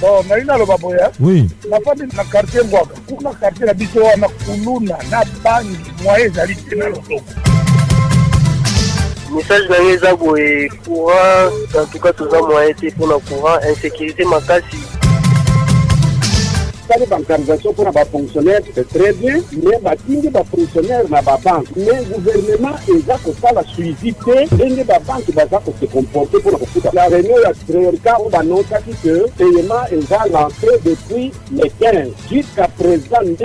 Bon, naina loba boya. Oui. La famille na quartier Ngwaka. Kuna quartier na biso wana kuluna na bangi moye zali tena lotoko. Message gagné Zago et courant, en tout cas tout ça moyen été pour le courant, insécurité makasi. La bancarisation pour les fonctionnaires, c'est très bien, mais les fonctionnaires na banque, mais le gouvernement est à la suivité, et les banques vont se comporter pour le la réunion prioritaire on annonce que le paiement est lancé depuis le 15. Jusqu'à présent, nous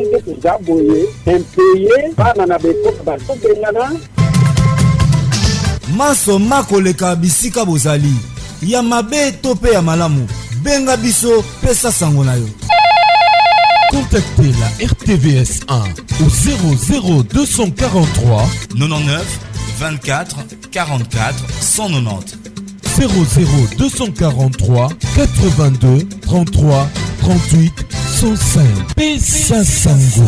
avons impayé par la Maso makoleka bisika bozali. Ya mabe tope ya malamu. Benga biso pesa sango na yo. Contactez la RTVS 1 au 00243 99 24 44 190. 00243 82 33 38 105. Pesa Sango.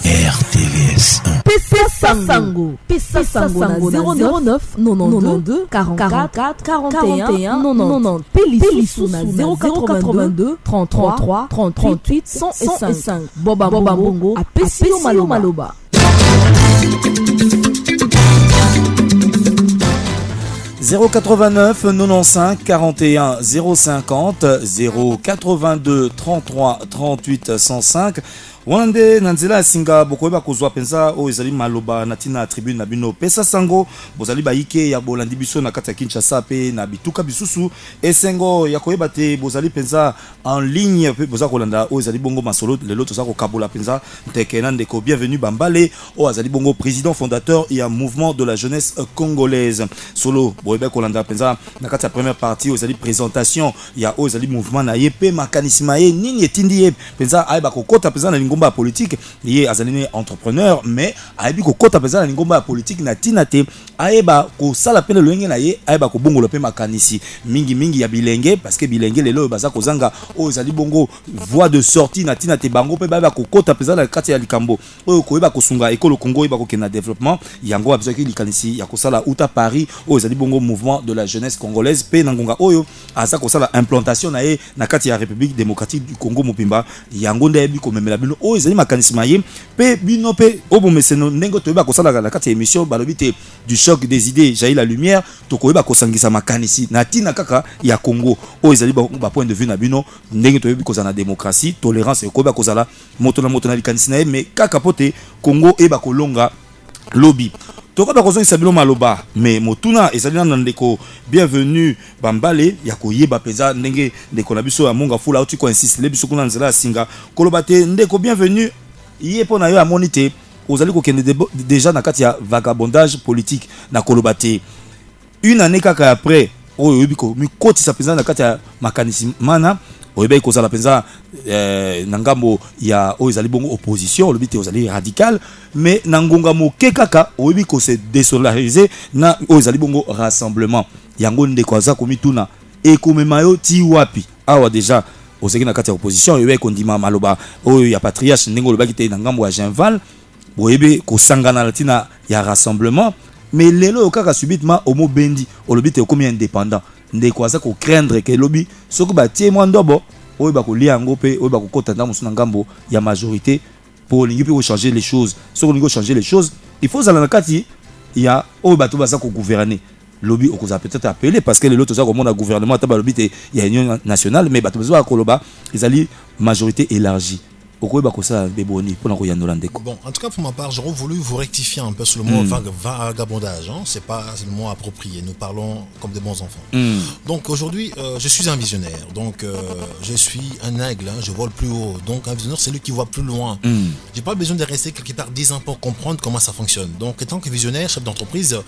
RTVS 1. Pesa Sango. Pesa Sango 09 92 44 41 90. Pélisou na 082 33 38 105. Boba Bongo a Pesio Maloba. « 089 95 41 050 082 33 38 105 Wande nanzela singa bokoeba kozwa penza o ezali maloba natina tribune na bino pesa sango bozali baike ya bolandi biso na kati ya Kinshasa pe na bituka bisusu esengo ya koyeba te bozali penza en ligne pe boza kolanda o ezali bongo masolo lelo toza ko kabola penza tekena ndeko bienvenue Bambale o azali bongo président fondateur ya mouvement de la jeunesse congolaise solo boyeba kolanda penza na kati ya première partie o ezali présentation ya o ezali mouvement na yepe makanisma ye nini etindi ye penza aiba kokota penza na ngomba politique lié azalini entrepreneur mais aibi ko kota pesa na ngomba politique na tinate aiba ko sala pene loenge na ye aiba ko bongo lope makanisi mingi ya bilenge parce que bilenge lelo baza ko zanga o zali bongo voie de sortie na tinate bango pe ba ko kota pesa na kati ya likambo o ko eba ko sunga ekolo Congo eba ko kena développement yango abisa ki likanisi ya ko sala uta Paris o zali bongo mouvement de la jeunesse congolaise pe na ngonga oyo aza ko sala implantation na ye na kati ya République démocratique du Congo mopimba yango ndebi ko memela bino o ezali makanisma ye pe bino pe obomeseno ndenge toyeba kosala na kati ya émission balobite du choc des idées jaillit la lumière to koyeba kosangisa makanisi na tina kaka ya Congo o ezali ba point de vue na bino ndenge toyebi kozana démocratie tolérance koyeba kozala moto na likanisi na ye mais kaka pote Congo eba kolonga lobby tokoba kozongisa bilo maloba mais motuna ezali na ndeko bienvenue Bambale ya koyeba peza ndenge ndeko na biso ya monga fula uti ko insiste le biso kuna nzela ya singa koloba te ndeko bienvenue ye pona yo amoni te ozali ko kende déjà na kati ya vagabondage politique na koloba te une année kaka après oyo yobiko mikotisa peza na kati ya makanisi mana oyeba kozala penza na ngambo ya oyo ezali bongo opposition olobite ozali radical mais na ngonga moke kaka oyebi ko se désolidariser na oyo ezali bongo rassemblement yango ndeko aza komituna ekomema yo ti wapi awa déjà ozeki na kati ya opposition oyeba kondima maloba oyo ya patriarche ndenge olobaki te na ngambo ya Genval oyebe kosangana latina ya rassemblement mais lelo kaka subitement omo bendi olobite okomi indépendant ndeko aza ko craindre que lobby soko ba tie mo ndobo oyo ba ko lia ngo pe oyo ba ko kota ndamu suna ngambo ya majorité pour lingi pe changer les choses soko lingi changer les choses il faut zala na kati ya oyo ba to ba za ko gouverner lobby okoza peut-être appeler parce que les autres za ko mona gouvernement ta ba lobby te ya union nationale mais ba to besoin ko loba ezali majorité élargie. Bon, en tout cas pour ma part, j'aurais voulu vous rectifier un peu sur le mot vagabondage. Hein? C'est pas le mot approprié. Nous parlons comme des bons enfants. Donc aujourd'hui, je suis un visionnaire. Donc je suis un aigle. Hein? Je vole plus haut. Donc un visionnaire, c'est lui qui voit plus loin. J'ai pas besoin de rester quelque part 10 ans pour comprendre comment ça fonctionne. Donc étant que visionnaire, chef d'entreprise,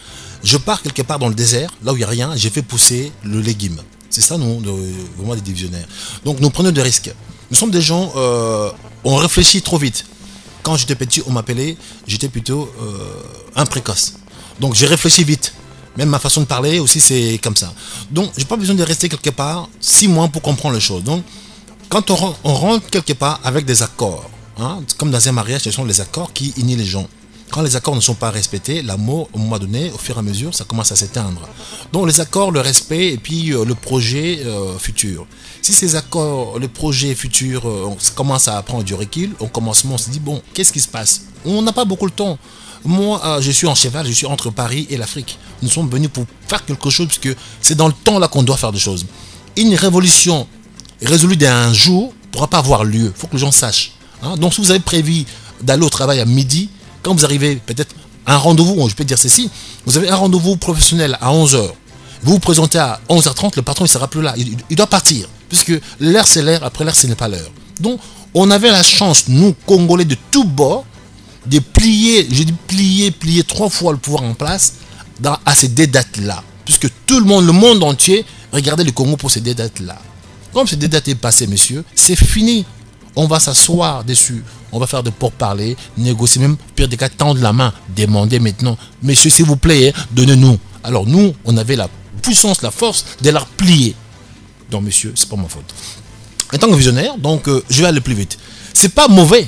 je pars quelque part dans le désert, là où il n'y a rien. J'ai fait pousser le légume. C'est ça, nous, vraiment des visionnaires. Donc nous prenons des risques. Nous sommes des gens, on réfléchit trop vite. Quand j'étais petit, on m'appelait, j'étais plutôt un précoce. Donc j'ai réfléchi vite. Même ma façon de parler aussi, c'est comme ça. Donc j'ai pas besoin de rester quelque part 6 mois pour comprendre les choses. Donc quand on rentre quelque part avec des accords, hein, comme dans un mariage, ce sont les accords qui unissent les gens. Quand les accords ne sont pas respectés, l'amour, au moment donné, au fur et à mesure, ça commence à s'éteindre. Donc les accords, le respect et puis le projet futur. Si ces accords, le projet futur, on commence à prendre du recul, on se dit, bon, qu'est-ce qui se passe? On n'a pas beaucoup le temps. Moi, je suis en cheval, je suis entre Paris et l'Afrique. Nous sommes venus pour faire quelque chose, puisque c'est dans le temps là qu'on doit faire des choses. Une révolution résolue d'un jour ne pourra pas avoir lieu. Il faut que les gens sachent. Hein? Donc si vous avez prévu d'aller au travail à midi, quand vous arrivez peut-être à un rendez-vous, je peux dire ceci, vous avez un rendez-vous professionnel à 11h, vous vous présentez à 11h30, le patron ne sera plus là, il doit partir, puisque l'heure c'est l'heure, après l'heure ce n'est pas l'heure. Donc on avait la chance, nous Congolais de tous bords, de plier, j'ai dit plier 3 fois le pouvoir en place à ces deux dates-là, puisque tout le monde entier regardait le Congo pour ces deux dates-là. Comme ces deux dates est passées, messieurs, c'est fini. On va s'asseoir dessus. On va faire de pourparlers, négocier, même pire des cas, tendre la main, demander maintenant, messieurs, s'il vous plaît, donnez-nous. Alors nous, on avait la puissance, la force de leur plier. Donc, messieurs, c'est pas ma faute. En tant que visionnaire, donc, je vais aller plus vite. C'est pas mauvais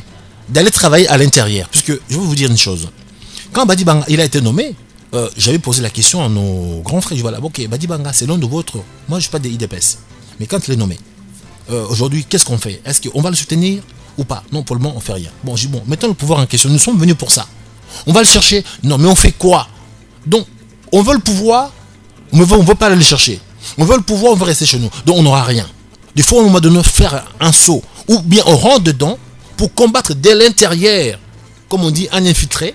d'aller travailler à l'intérieur, puisque je vais vous dire une chose. Quand Badi Banga, il a été nommé, j'avais posé la question à nos grands frères. Je vois là, ok, Badi Banga, c'est l'un de vôtres. Moi, je ne suis pas des IDPS. Mais quand il est nommé, aujourd'hui, qu'est-ce qu'on fait? Est-ce qu'on va le soutenir ou pas? Non, pour le moment, on ne fait rien. Bon, je dis, bon, mettons le pouvoir en question. Nous sommes venus pour ça. On va le chercher. Non, mais on fait quoi? Donc, on veut le pouvoir, on ne veut pas aller le chercher. On veut le pouvoir, on veut rester chez nous. Donc, on n'aura rien. Des fois, on va devoir faire un saut. Ou bien, on rentre dedans pour combattre dès l'intérieur, comme on dit, un infiltré,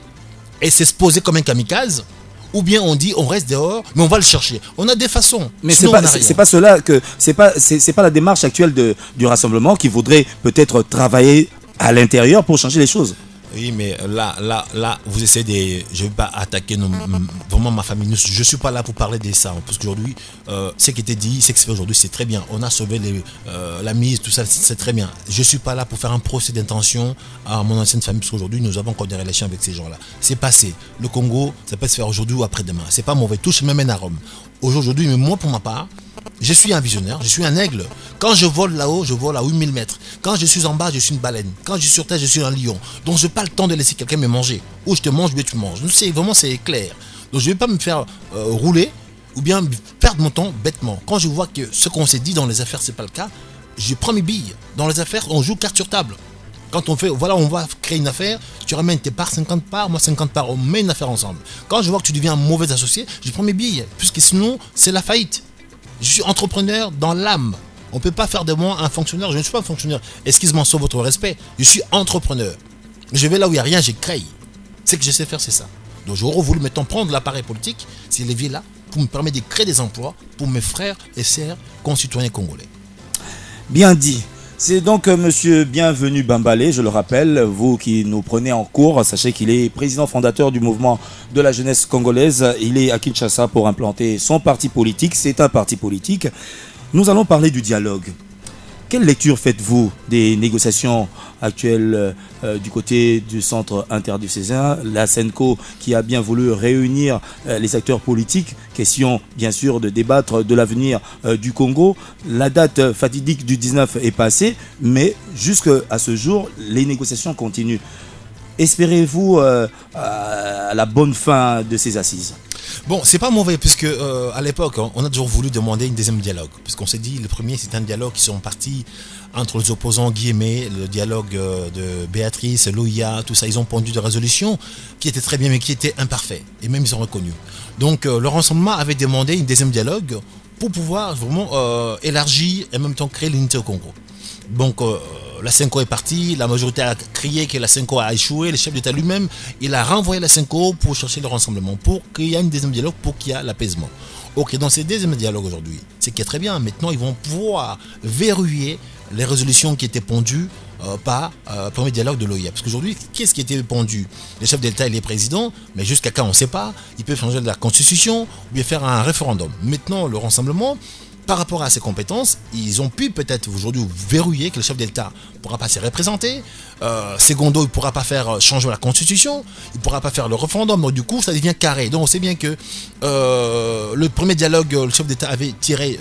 et s'exposer comme un kamikaze. Ou bien on dit on reste dehors, mais on va le chercher. On a des façons. Mais c'est pas cela que c'est pas la démarche actuelle du rassemblement qui voudrait peut-être travailler à l'intérieur pour changer les choses. Oui, mais là, vous essayez de... Je ne vais pas attaquer vraiment ma famille. Je ne suis pas là pour parler de ça. Parce qu'aujourd'hui, ce qui était dit, ce qui se fait aujourd'hui, c'est très bien. On a sauvé la mise, tout ça, c'est très bien. Je ne suis pas là pour faire un procès d'intention à mon ancienne famille. Parce qu'aujourd'hui, nous avons encore des relations avec ces gens-là. C'est passé. Le Congo, ça peut se faire aujourd'hui ou après-demain. C'est pas mauvais. Touche même un arôme. Aujourd'hui, mais moi, pour ma part, je suis un visionnaire, je suis un aigle. Quand je vole là-haut, je vole à 8000 mètres. Quand je suis en bas, je suis une baleine. Quand je suis sur terre, je suis un lion. Donc je n'ai pas le temps de laisser quelqu'un me manger. Ou je te mange, ou bien tu manges. Vraiment, c'est clair. Donc je ne vais pas me faire rouler ou bien perdre mon temps bêtement. Quand je vois que ce qu'on s'est dit dans les affaires, ce n'est pas le cas, je prends mes billes. Dans les affaires, on joue carte sur table. Quand on fait, voilà, on va créer une affaire, tu ramènes tes parts, 50 parts, moi 50 parts, on met une affaire ensemble. Quand je vois que tu deviens un mauvais associé, je prends mes billes. Puisque sinon, c'est la faillite. Je suis entrepreneur dans l'âme. On ne peut pas faire de moi un fonctionnaire. Je ne suis pas un fonctionnaire. Excuse-moi sur votre respect. Je suis entrepreneur. Je vais là où il n'y a rien, je crée. Ce que je sais faire, c'est ça. Donc j'aurais voulu maintenant prendre l'appareil politique, ces leviers-là, pour me permettre de créer des emplois pour mes frères et sœurs concitoyens congolais. Bien dit. C'est donc monsieur Bienvenu Bambalé, je le rappelle, vous qui nous prenez en cours, sachez qu'il est président fondateur du mouvement de la jeunesse congolaise. Il est à Kinshasa pour implanter son parti politique, c'est un parti politique. Nous allons parler du dialogue. Quelle lecture faites-vous des négociations actuelles du côté du centre interdiocésain, la SENCO qui a bien voulu réunir les acteurs politiques? Question bien sûr de débattre de l'avenir du Congo. La date fatidique du 19 est passée, mais jusqu'à ce jour, les négociations continuent. Espérez-vous à la bonne fin de ces assises? Bon, c'est pas mauvais, puisque à l'époque, on a toujours voulu demander une deuxième dialogue. Puisqu'on s'est dit, le premier, c'est un dialogue qui sont partis entre les opposants guillemets, le dialogue de Béatrice, Loïa, tout ça. Ils ont pondu des résolutions qui étaient très bien, mais qui étaient imparfaits. Et même, ils ont reconnu. Donc, le Rassemblement avait demandé une deuxième dialogue pour pouvoir vraiment élargir et en même temps créer l'unité au Congo. Donc, la SENCO est partie, la majorité a crié que la SENCO a échoué, le chef d'État lui-même, il a renvoyé la SENCO pour chercher le rassemblement, pour qu'il y ait un deuxième dialogue, pour qu'il y ait l'apaisement. Ok, dans ces deuxième dialogues aujourd'hui, c'est qui est très bien, maintenant ils vont pouvoir verrouiller les résolutions qui étaient pondues par le premier dialogue de l'OIA. Parce qu'aujourd'hui, qu'est-ce qui était pondu? Le chef d'État et les présidents, mais jusqu'à quand on ne sait pas, ils peuvent changer de la constitution ou bien faire un référendum. Maintenant, le rassemblement, par rapport à ses compétences, ils ont pu peut-être aujourd'hui verrouiller que le chef d'État ne pourra pas se représenter. Secondo, il ne pourra pas faire changer la constitution. Il ne pourra pas faire le référendum. Donc du coup, ça devient carré. Donc on sait bien que le premier dialogue, le chef d'État avait tiré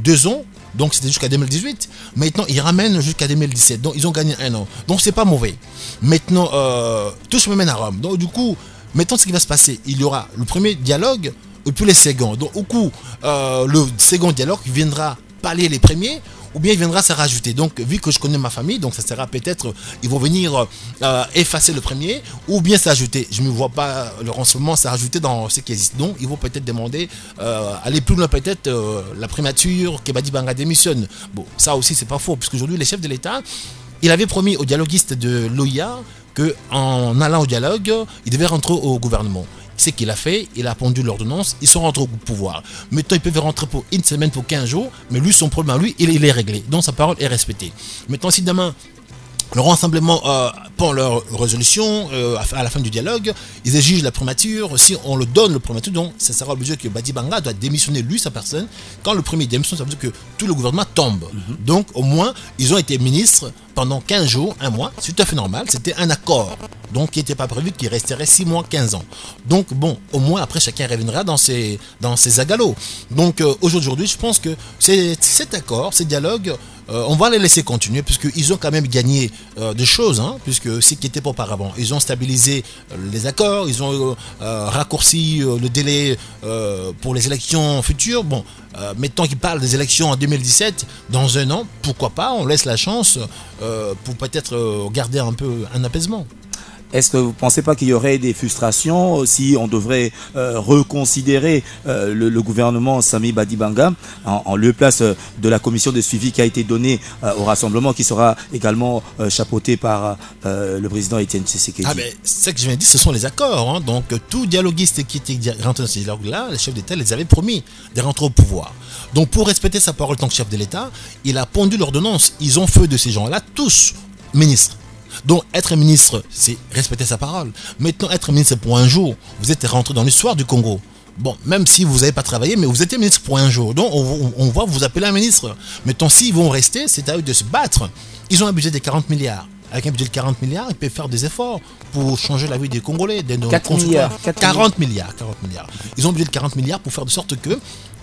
2 ans. Donc c'était jusqu'à 2018. Maintenant, ils ramènent jusqu'à 2017. Donc ils ont gagné 1 an. Donc c'est pas mauvais. Maintenant, tout se mène à Rome. Donc du coup, maintenant ce qui va se passer, il y aura le premier dialogue et puis les seconds. Donc au coup, le second dialogue viendra pallier les premiers, ou bien il viendra se rajouter. Donc vu que je connais ma famille, donc ça sera peut-être, ils vont venir effacer le premier, ou bien s'ajouter. Je ne me vois pas le renseignement s'ajouter dans ce qui existe. Donc ils vont peut-être demander, aller plus loin peut-être, la primature, que Badi Banga démissionne. Bon, ça aussi c'est pas faux, parce qu'aujourd'hui les chefs de l'État, il avait promis aux dialoguistes de l'OIA qu'en allant au dialogue, il devait rentrer au gouvernement. C'est qu'il a fait, il a pondu l'ordonnance, ils sont rentrés au pouvoir. Maintenant, ils peuvent rentrer pour une semaine, pour 15 jours, mais lui, son problème, lui, il est réglé. Donc, sa parole est respectée. Maintenant, si demain, le rassemblement prend leur résolution à la fin du dialogue, ils exigent la primature. Si on le donne le primature, donc ça sera obligé que Badi Banga doit démissionner lui, sa personne. Quand le premier démissionne, ça veut dire que tout le gouvernement tombe. Donc au moins, ils ont été ministres pendant 15 jours, 1 mois. C'est tout à fait normal. C'était un accord. Donc qui n'était pas prévu, qui resterait 6 mois, 15 ans. Donc bon, au moins après chacun reviendra dans ses agalots. Donc aujourd'hui, je pense que cet accord, ces dialogues, on va les laisser continuer puisqu'ils ont quand même gagné des choses, hein, puisque ce qui était pas auparavant, ils ont stabilisé les accords, ils ont raccourci le délai pour les élections futures. Bon, mettons qu'ils parlent des élections en 2017, dans 1 an, pourquoi pas, on laisse la chance pour peut-être garder un peu un apaisement. Est-ce que vous ne pensez pas qu'il y aurait des frustrations si on devrait reconsidérer le gouvernement Sami Badi Banga en lieu et place de la commission de suivi qui a été donnée au rassemblement, qui sera également chapeautée par le président Etienne Tshisekedi? Ah ben, c'est ce que je viens de dire, ce sont les accords. Hein. Donc tout dialoguiste qui était rentré dans ces dialogues-là, les chefs d'État les avaient promis de rentrer au pouvoir. Donc pour respecter sa parole en tant que chef de l'État, il a pondu l'ordonnance. Ils ont fait de ces gens-là tous ministres. Donc être ministre, c'est respecter sa parole. Maintenant, être ministre pour 1 jour, vous êtes rentré dans l'histoire du Congo. Bon, même si vous n'avez pas travaillé, mais vous êtes ministre pour 1 jour. Donc on va vous appeler un ministre. Maintenant, s'ils vont rester, c'est à eux de se battre. Ils ont un budget de 40 milliards. Avec un budget de 40 milliards, ils peuvent faire des efforts pour changer la vie des Congolais. 40 milliards. 40 milliards. Ils ont un budget de 40 milliards pour faire de sorte que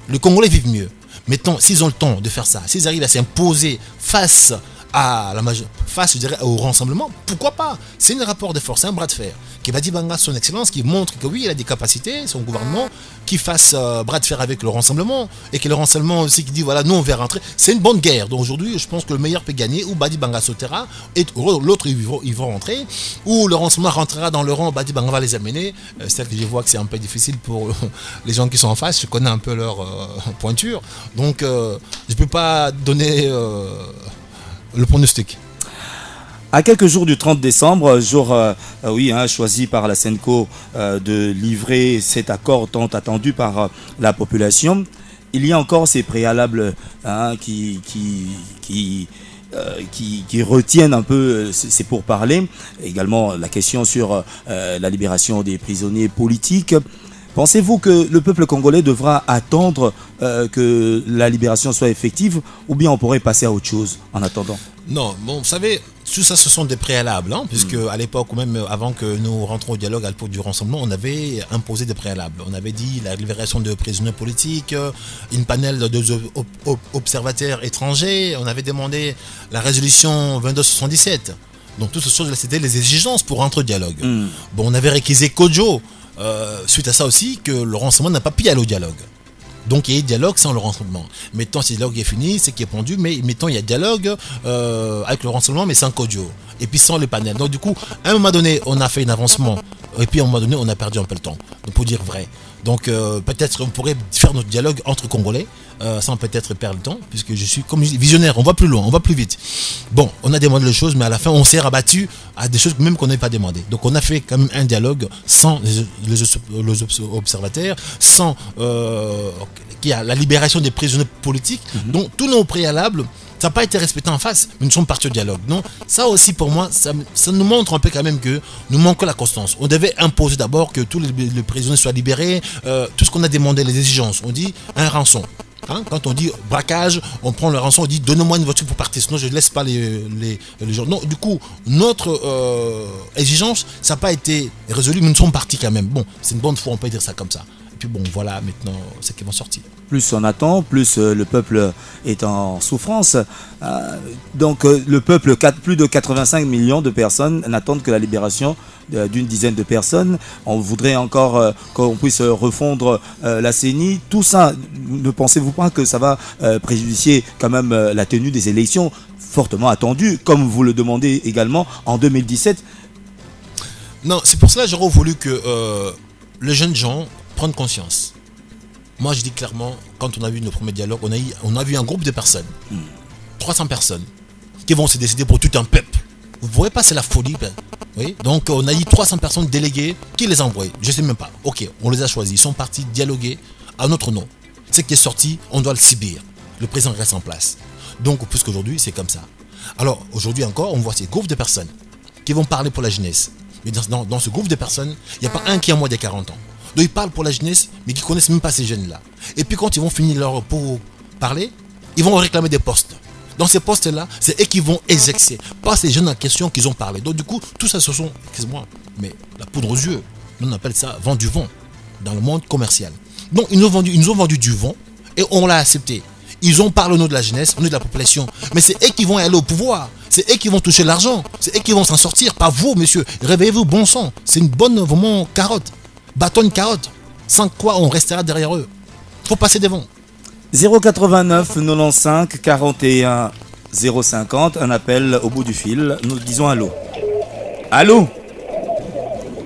les Congolais vivent mieux. Maintenant, s'ils ont le temps de faire ça, s'ils arrivent à s'imposer face à je dirais, au rassemblement, pourquoi pas? C'est un rapport de force, c'est un bras de fer. Qui Badi Banga, son excellence, qui montre que oui, il a des capacités, son gouvernement, qui fasse bras de fer avec le rassemblement, et que le rassemblement aussi qui dit voilà, nous on va rentrer. C'est une bonne guerre. Donc aujourd'hui, je pense que le meilleur peut gagner, ou Badi Banga sautera, et l'autre ils vont rentrer, ou le rassemblement rentrera dans le rang, Badi Banga va les amener. C'est-à-dire que je vois que c'est un peu difficile pour les gens qui sont en face, je connais un peu leur pointure. Donc je ne peux pas donner le pronostic. À quelques jours du 30 décembre, jour choisi par la Senco de livrer cet accord tant attendu par la population, il y a encore ces préalables qui retiennent un peu ces pourparlers. Également la question sur la libération des prisonniers politiques. Pensez-vous que le peuple congolais devra attendre que la libération soit effective, ou bien on pourrait passer à autre chose en attendant? Non, bon, vous savez, tout ça, ce sont des préalables, hein, puisque à l'époque, ou même avant que nous rentrons au dialogue à l'époque du rassemblement, on avait imposé des préalables. On avait dit la libération de prisonniers politiques, une panel d'observateurs étrangers, on avait demandé la résolution 2277. Donc toutes ces choses-là, c'était les exigences pour rentrer au dialogue. Bon, on avait réquisé Kodjo, suite à ça aussi, que le rassemblement n'a pas pu aller au dialogue. Donc il y a dialogue sans le rassemblement. Mettons, si le dialogue est fini, c'est qui est pendu, mais mettons, il y a dialogue avec le rassemblement, mais sans Kodjo. Et puis sans les panels. Donc du coup, à un moment donné, on a fait un avancement. Et puis à un moment donné, on a perdu un peu le temps. Donc, pour dire vrai. Donc peut-être on pourrait faire notre dialogue entre Congolais, sans peut-être perdre le temps, puisque je suis comme visionnaire, on va plus loin, on va plus vite. Bon, on a demandé les choses, mais à la fin, on s'est rabattu à des choses même qu'on n'avait pas demandé. Donc on a fait quand même un dialogue sans les observateurs, sans qu'il y a la libération des prisonniers politiques. Donc tous nos préalables, ça n'a pas été respecté en face, mais nous sommes partis au dialogue. Donc ça aussi pour moi, ça nous montre un peu quand même que nous manquons la constance. On devait imposer d'abord que tous les prisonniers soient libérés, tout ce qu'on a demandé, les exigences. On dit un rançon. Hein, quand on dit braquage, on prend le rançon, on dit donnez-moi une voiture pour partir, sinon je ne laisse pas les gens. Non, du coup, notre exigence, ça n'a pas été résolu, mais nous sommes partis quand même. Bon, c'est une bonne foi, on peut dire ça comme ça. puis bon, voilà maintenant ce qui vont sortir. Plus on attend, plus le peuple est en souffrance. Donc le peuple, plus de 85 millions de personnes n'attendent que la libération d'une dizaine de personnes. On voudrait encore qu'on puisse refondre la CENI. Tout ça, ne pensez-vous pas que ça va préjudicier quand même la tenue des élections fortement attendues, comme vous le demandez également en 2017? Non, c'est pour cela que j'aurais voulu que les jeunes gens prennent conscience. Moi, je dis clairement, quand on a vu nos premiers dialogues, on a vu un groupe de personnes, 300 personnes, qui vont se décider pour tout un peuple. Vous ne voyez pas, c'est la folie. Ben. Oui? Donc, on a eu 300 personnes déléguées. Qui les a envoyées? Je ne sais même pas. Ok, on les a choisis. Ils sont partis dialoguer à notre nom. Ce qui est sorti, on doit le subir. Le président reste en place. Donc, puisqu'aujourd'hui, c'est comme ça. Alors, aujourd'hui encore, on voit ces groupes de personnes qui vont parler pour la jeunesse. Mais dans ce groupe de personnes, il n'y a pas un qui a moins de 40 ans. Donc ils parlent pour la jeunesse, mais qui ne connaissent même pas ces jeunes-là. Et puis quand ils vont finir leur pour parler, ils vont réclamer des postes. Dans ces postes-là, c'est eux qui vont exercer, pas ces jeunes en question qu'ils ont parlé. Donc du coup, tout ça, ce sont, excuse-moi, mais la poudre aux yeux. Nous on appelle ça vendre du vent dans le monde commercial. Donc ils nous ont vendu du vent et on l'a accepté. Ils ont parlé au nom de la jeunesse, au nom de la population. Mais c'est eux qui vont aller au pouvoir. C'est eux qui vont toucher l'argent. C'est eux qui vont s'en sortir. Pas vous, monsieur. Réveillez-vous, bon sang. C'est une bonne, vraiment, carotte. Bâton, carotte. Sans quoi on restera derrière eux. Faut passer devant. 089 95 41 050. Un appel au bout du fil. Nous disons allô. Allô.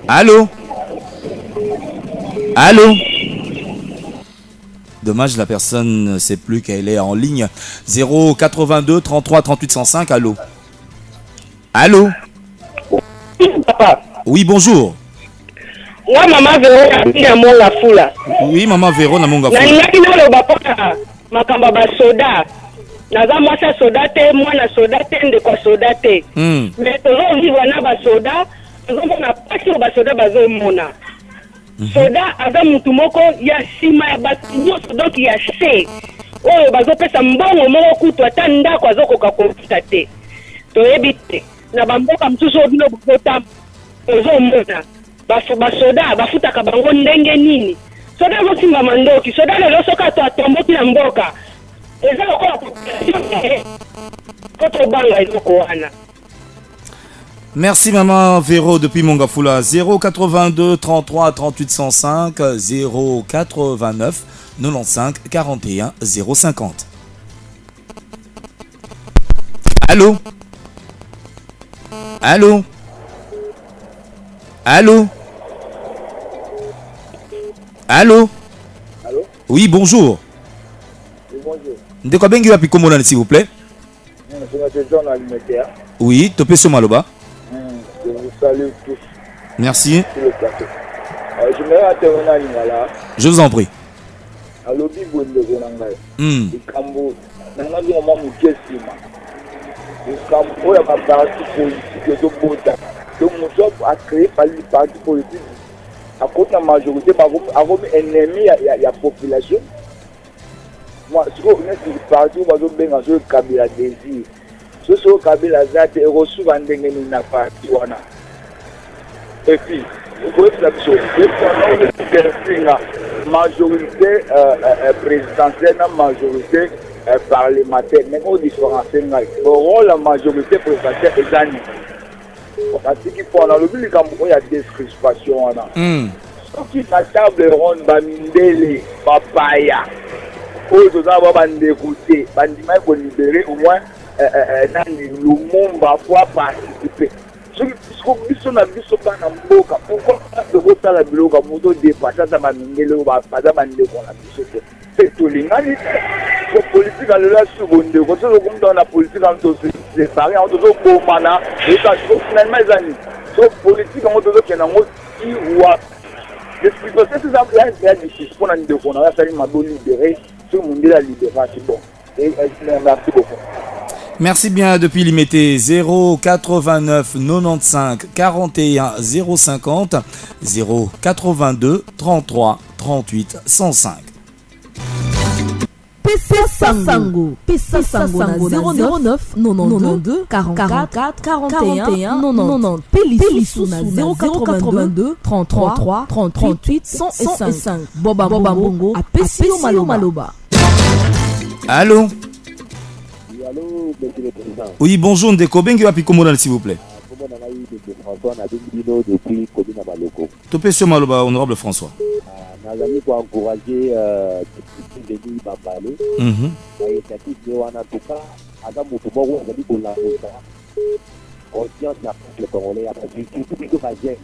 Allô. Allô. Dommage, la personne ne sait plus qu'elle est en ligne. 082 33 38 105. Allô. Allô. Oui, bonjour. Moi, maman Véro, na monga fula. Oui, maman Véro, na monga fula. Nalingaki na loba paka makamba ba soda. Naza mwasa soda te, mwana soda te, ndeko soda te. Mais tozo vivre na ba soda, tozo mona pasi ba soda bazo mona. Soda aza mutu moko ya sima ya batu nyonso donc ya se. Oyo bazo pesa mbongo moko kutu ata ndako azokoka komputa te. Toyebi te. Na bamboka mtuso obino bukota tozo mona. Basoda bafutaka bango ndenge nini soda mosimba mandoki soda lelo soka to atomboki na mboka eza lokola koto banga ezoko wana. Merci maman Véro depuis Mongafula. 082 33 38 105 089 95 41 050. Allô. Allô. Allô. Allô. Allô. Oui, bonjour. Oui, bonjour. De quoi bengi wapi komona s'il vous plaît? C'est John Alimentaire. Oui, topé sur Maloba. Je vous salue tous. Merci. Sur le plateau. Je me intervenir à Lingala. Je vous en prie. À l'objet de Gonangaï. Le Cambo. Nanga bi mama mukesima. Le Cambo ya ma parti politique de Bota. Donc nous a créé par le parti politique. À cause de la majorité, avant ennemi il y a population. Moi, ce que le parti où nous avons besoin de Kabila désir. Ce que Kabila Zate est reçu dans le parti. Et puis, vous pouvez faire la chose. Majorité présidentielle, majorité parlementaire. Mais on différencie. La majorité présidentielle est gagnée. Parce qu'il faut en enlever les Camerounais, il y a des crispations. Sauf que la table ronde, Bamindele, Papaya, aux autres, on dégoûté, Bandima pour libérer au moins le monde va pouvoir participer. Ce que nous avons vu, c'est pourquoi le vote à la bureau, comme nous avons dépassé, ça m'a Mindele, ou pas Bandele, qu'on a vu. C'est tout l'ingénieur. La politique à la seconde, quand on est dans la politique, on se sépare, on se beau mana, et ça, finalement, les amis. La politique, on se dit qu'il y a un mot qui voit. L'explication, c'est ça, il y a des choses qu'on a dit qu'on a fallu m'avoir libéré, tout le monde est libéré, c'est bon. Et merci beaucoup. Merci bien depuis l'imité 089 95 41 050 082 33 38 105. Pesa Sango na 009 92 44 41 90. Pélisou na 082 33 38 105. Boba Bongo apesi maloba. Allô? Oui, allô, monsieur le président. Oui, bonjour Ndeko. Bengi wapi Komona s'il vous plaît. François Nabino depuis Commune Maloko. Topé sur Maloba, honorable François. Nous allons pour encourager Denis Babale. En tout cas, Adam Moutoumou, nous allons pour la conscience de la peuple congolais, surtout plutôt ma gêne.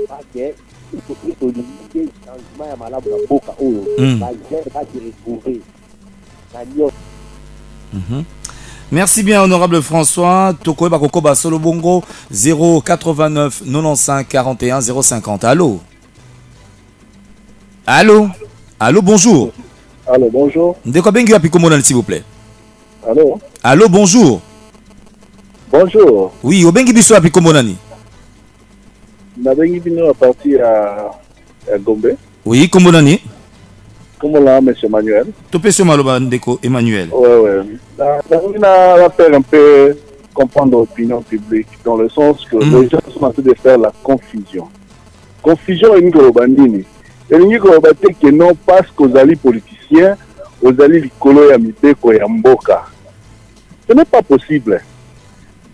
Parce que il faut plutôt limiter le changement à malade dans Boka Oyo. La gêne va se retrouver. Merci bien, honorable François. Tokoe Bakokoba Solo Bongo 089 95 41 050. Allô? Allô? Allô, bonjour. Allô, bonjour. Ndeko Bengi wapi Komona s'il vous plaît. Allô? Allô, bonjour. Bonjour. Oui, Obengi Biso wapi Komonani. Nabengi Bino à partir à Gombe. Oui, Komonani. Comment là, monsieur Emmanuel? Topé sur Maloba Ndeko Emmanuel. Oui. On a fait un peu comprendre l'opinion publique dans le sens que les gens sont en train de faire la confusion. Confusion est une globandine. Et une globalité qui non parce qu'aux alliés politiciens, aux alliés Likolo et Mibeko et Mboka. Ce n'est pas possible.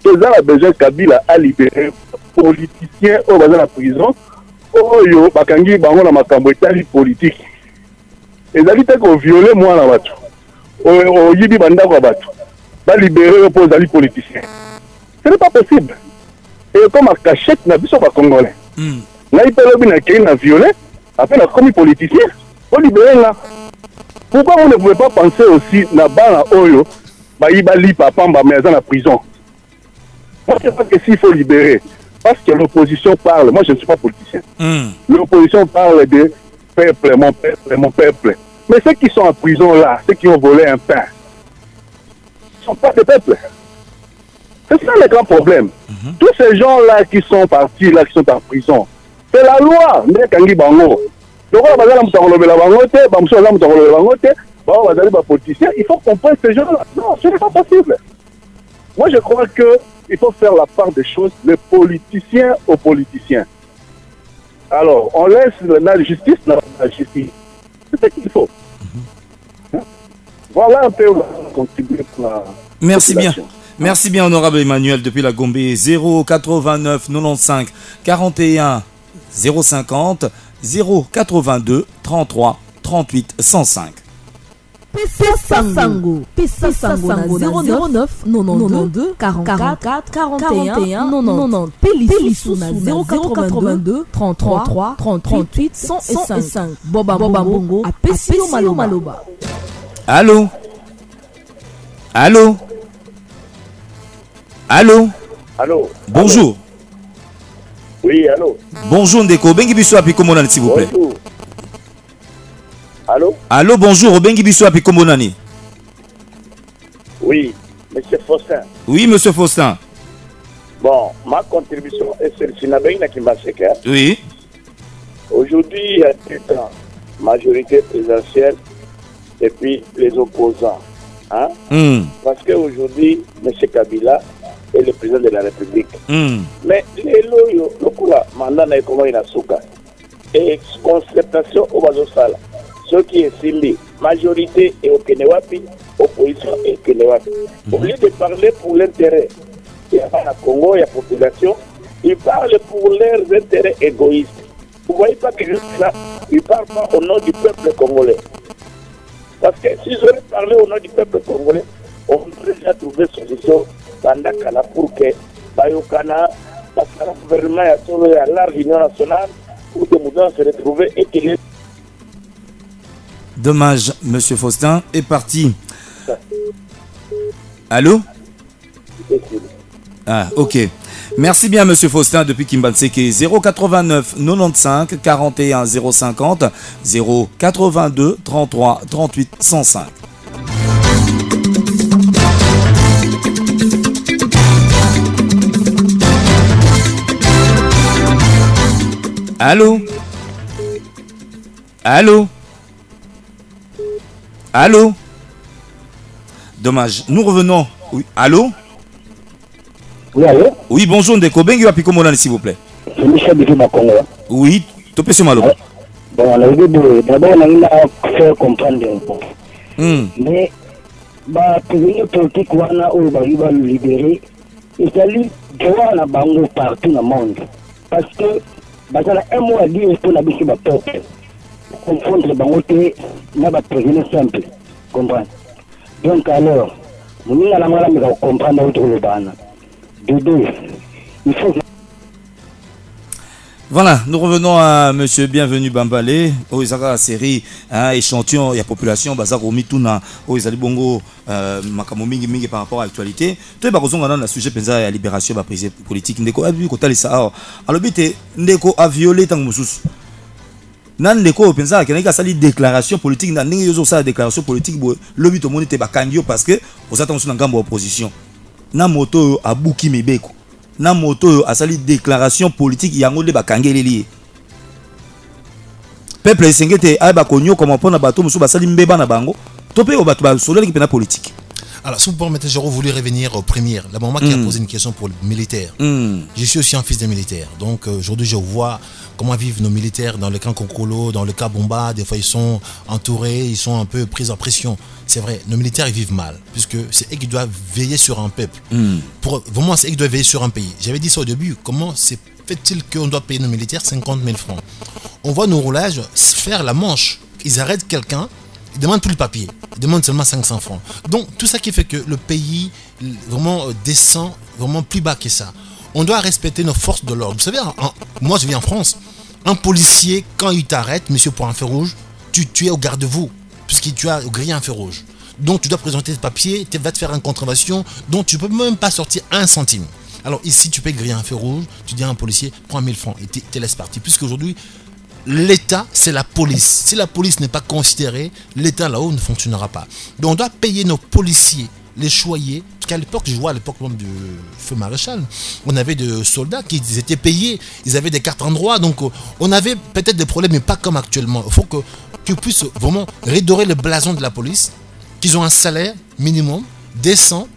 Tous les besoin Kabila a libéré politiciens au bas de la prison. Oh yo, bakangi bango na makambo etali politique. Les alliés ont violé moi la bateau. Au Yibi Banda Babatou. Va libérer pour les alliés politiciens. Ce n'est pas possible. Et comme à cachette, n'a pas de Congolais. Là, il peut le violé. Après, on a commis politicien. Pour libérer là. Pourquoi on ne pouvait pas penser aussi na bana Oyo, Baïba li papa mais dans la prison. Moi, je ne sais pas que s'il faut libérer. Parce que l'opposition parle. Moi, je ne suis pas politicien. L'opposition parle de peuple, mon peuple, mon peuple. Mais ceux qui sont en prison là, ceux qui ont volé un pain, ne sont pas des peuples. C'est ça le grand problème. Tous ces gens-là qui sont partis, là, qui sont en prison, c'est la loi. Il faut comprendre ces gens-là. Non, ce n'est pas possible. Moi, je crois qu'il faut faire la part des choses, les politiciens aux politiciens. Alors, on laisse la justice dans la justice. C'est ce qu'il faut. Voilà un peu où on va contribuer pour la Merci bien. Merci bien, honorable Emmanuel, depuis la Gombe. 089 95 41 050 082 33 38 105. Pesa Sango na 009 92 44 41 90. Pélisou na 082 33 38 105. Boba Bongo apesi maloba. Allô? Allô? Allô? Allô? Bonjour. Oui, allô? Bonjour Ndeko. Bengi Biso api Komonani s'il vous plaît. Bonjour. Allô? Allô, bonjour. Bengi Biso api Komonani. Oui, monsieur Faustin. Oui, monsieur Faustin. Bon, ma contribution est celle-ci. Oui. Aujourd'hui, il y a toute la majorité présidentielle et puis les opposants. Hein? Parce qu'aujourd'hui, M. Kabila est le président de la République. Mais les loyaux, le mandat n'a comment il a souka. Et concertation au Bazosala. Ce qui est simbi, majorité et au Kenewapi, opposition et Kenewapi. Au lieu de parler pour l'intérêt, il y a la Congo, il y a la population, ils parlent pour leurs intérêts égoïstes. Vous ne voyez pas que juste là, ils ne parlent pas au nom du peuple congolais. Parce que si j'aurais parlé au nom du peuple congolais, on aurait déjà trouvé solution pour que Bayokana, parce que le gouvernement a large union nationale, pour que nous se retrouver et qu'il. Dommage, monsieur Faustin est parti. Allô? Ah, ok. Merci bien, monsieur Faustin, depuis Kimbanseke. 089 95 41 050 082 33 38 105. Allô? Allô? Allô? Dommage. Nous revenons. Oui, allô? Oui, allô? Oui, bonjour Ndeko. Bengi Wapiko Molani, s'il vous plaît. C'est Michel de Congo. Oui, topé sur Malo. Bon, on a vu d'abord, on a fait comprendre un peu. Mais, président politique, on va le libérer. Il s'agit de voir la banque partout dans le monde. Parce que, il y a un mot à dire pour la bise de peuple. Confondre les banques, il y a un président simple. Comprendre. Donc, alors, nous allons comprendre autre le ban. De deux, il faut. Voilà, nous revenons à Monsieur Bienvenu Bambale. Oh, ils ont la série échantillon, il y a population, Bazar Omituna, oh, ils ont bongo, Makamo mingi par rapport à l'actualité. Tout est basé dans le sujet de la libération de la prise politique. Ndeko a vu que tu as alors, Ndeko a violé tant que Moussous. Nan Ndeko pensa qu'il y a une déclaration politique, nan Ndeko sa déclaration politique, le but au monde était bakangio parce que vous attendez sur une gamme opposition. Nan moto a bouki mebeko. Na moto a sali déclaration politique yango de bakangeli lié. Peuple sengete ay bakonyo comme pona bato musu basali mbeba na bango. Topé o bato ba solo qui pena politique. Alors, si vous permettez, j'aurais voulu revenir aux premières. La maman qui a posé une question pour le militaire. Je suis aussi un fils de militaire. Donc, aujourd'hui, je vois comment vivent nos militaires dans le camp Kokolo, dans le camp Bomba. Des fois, ils sont entourés, ils sont un peu pris en pression. C'est vrai, nos militaires, ils vivent mal. Puisque c'est eux qui doivent veiller sur un peuple. Vraiment, c'est eux qui doivent veiller sur un pays. J'avais dit ça au début. Comment fait-il qu'on doit payer nos militaires 50 000 francs? On voit nos roulages faire la manche. Ils arrêtent quelqu'un. Ils demandent plus le papier, ils demandent seulement 500 francs. Donc tout ça qui fait que le pays vraiment descend vraiment plus bas que ça. On doit respecter nos forces de l'ordre. Vous savez, moi je vis en France, un policier, quand il t'arrête, monsieur, pour un feu rouge, tu es au garde-vous, puisque tu as grillé un feu rouge. Donc tu dois présenter tes papiers, tu vas te faire une contravention, donc tu ne peux même pas sortir un centime. Alors ici, tu peux griller un feu rouge, tu dis à un policier, prends 1000 francs et tu laisses partir. Puisqu'aujourd'hui, l'État, c'est la police. Si la police n'est pas considérée, l'État là-haut ne fonctionnera pas. Donc on doit payer nos policiers, les choyer. Parce qu'à l'époque, je vois à l'époque même du feu maréchal, on avait des soldats qui étaient payés, ils avaient des cartes en droit. Donc on avait peut-être des problèmes, mais pas comme actuellement. Il faut qu'ils puissent vraiment redorer le blason de la police, qu'ils ont un salaire minimum, décent,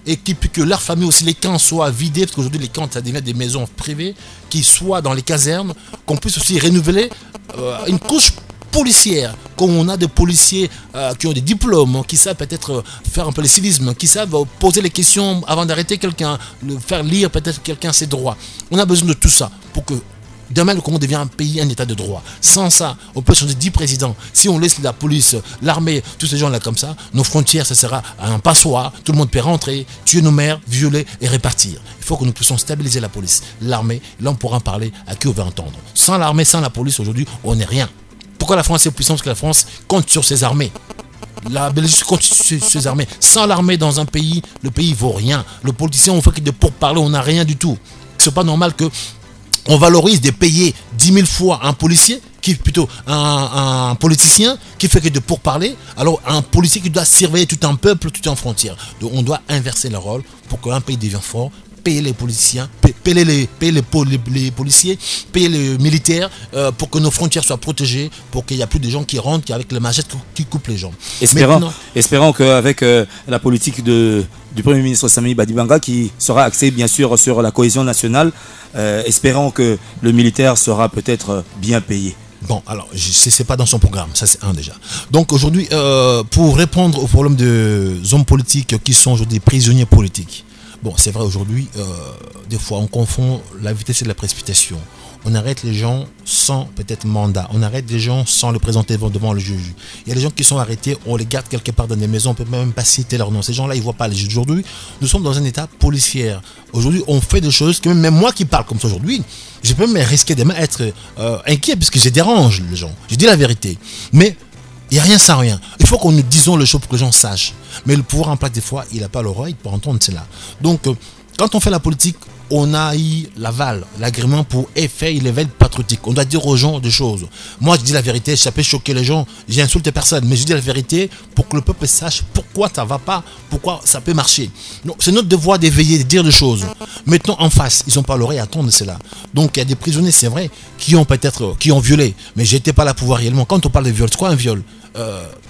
et que leur famille aussi, les camps soient vidés, parce qu'aujourd'hui les camps ça devient des maisons privées, qu'ils soient dans les casernes, qu'on puisse aussi renouveler une couche policière, comme on a des policiers qui ont des diplômes, qui savent peut-être faire un peu le civisme, qui savent poser les questions avant d'arrêter quelqu'un, faire lire peut-être quelqu'un ses droits. On a besoin de tout ça pour que demain le Congo devient un pays, un état de droit. Sans ça, on peut changer 10 présidents. Si on laisse la police, l'armée, tous ces gens-là comme ça, nos frontières, ça sera un passoire. Tout le monde peut rentrer, tuer nos mères, violer et répartir. Il faut que nous puissions stabiliser la police, l'armée. Là, on pourra en parler à qui on veut entendre. Sans l'armée, sans la police, aujourd'hui, on n'est rien. Pourquoi la France est puissante? Parce que la France compte sur ses armées. La Belgique compte sur ses armées. Sans l'armée dans un pays, le pays vaut rien. Le politicien, on fait que de pourparlers, on n'a rien du tout. C'est pas normal que on valorise de payer 10 000 fois un policier, qui plutôt un politicien, qui fait que de pourparler, alors un policier qui doit surveiller tout un peuple, toute une frontière. Donc on doit inverser le rôle pour qu'un pays devienne fort, payer les politiciens, payer les policiers, payer les militaires, pour que nos frontières soient protégées, pour qu'il n'y a plus de gens qui rentrent avec les machettes qui coupent les gens. Espérons qu'avec la politique du Premier ministre Sami Badibanga, qui sera axé bien sûr sur la cohésion nationale, espérons que le militaire sera peut-être bien payé. Bon, alors, c'est pas dans son programme, ça c'est un déjà. Donc aujourd'hui, pour répondre au problème des hommes politiques qui sont aujourd'hui prisonniers politiques, bon, c'est vrai aujourd'hui, des fois on confond la vitesse et la précipitation. On arrête les gens sans peut-être mandat. On arrête les gens sans le présenter devant le juge. Il y a des gens qui sont arrêtés, on les garde quelque part dans des maisons, on ne peut même pas citer leur nom. Ces gens-là, ils ne voient pas les juges. Aujourd'hui, nous sommes dans un état policier. Aujourd'hui, on fait des choses que même moi qui parle comme ça aujourd'hui, je peux même risquer de être inquiet parce que je dérange les gens. Je dis la vérité. Mais il n'y a rien sans rien. Il faut qu'on nous disons les choses pour que les gens sachent. Mais le pouvoir en place, des fois, il n'a pas l'oreille pour entendre cela. Donc, quand on fait la politique, on a eu l'aval, l'agrément pour faire l'éveil patriotique. On doit dire aux gens des choses. Moi, je dis la vérité, ça peut choquer les gens, j'insulte personne, mais je dis la vérité pour que le peuple sache pourquoi ça ne va pas, pourquoi ça peut marcher. C'est notre devoir d'éveiller, de dire des choses. Mettons en face, ils n'ont pas l'oreille à attendre cela. Donc, il y a des prisonniers, c'est vrai, qui ont violé, mais j'étais pas là pour voir réellement. Quand on parle de viol, c'est quoi un viol?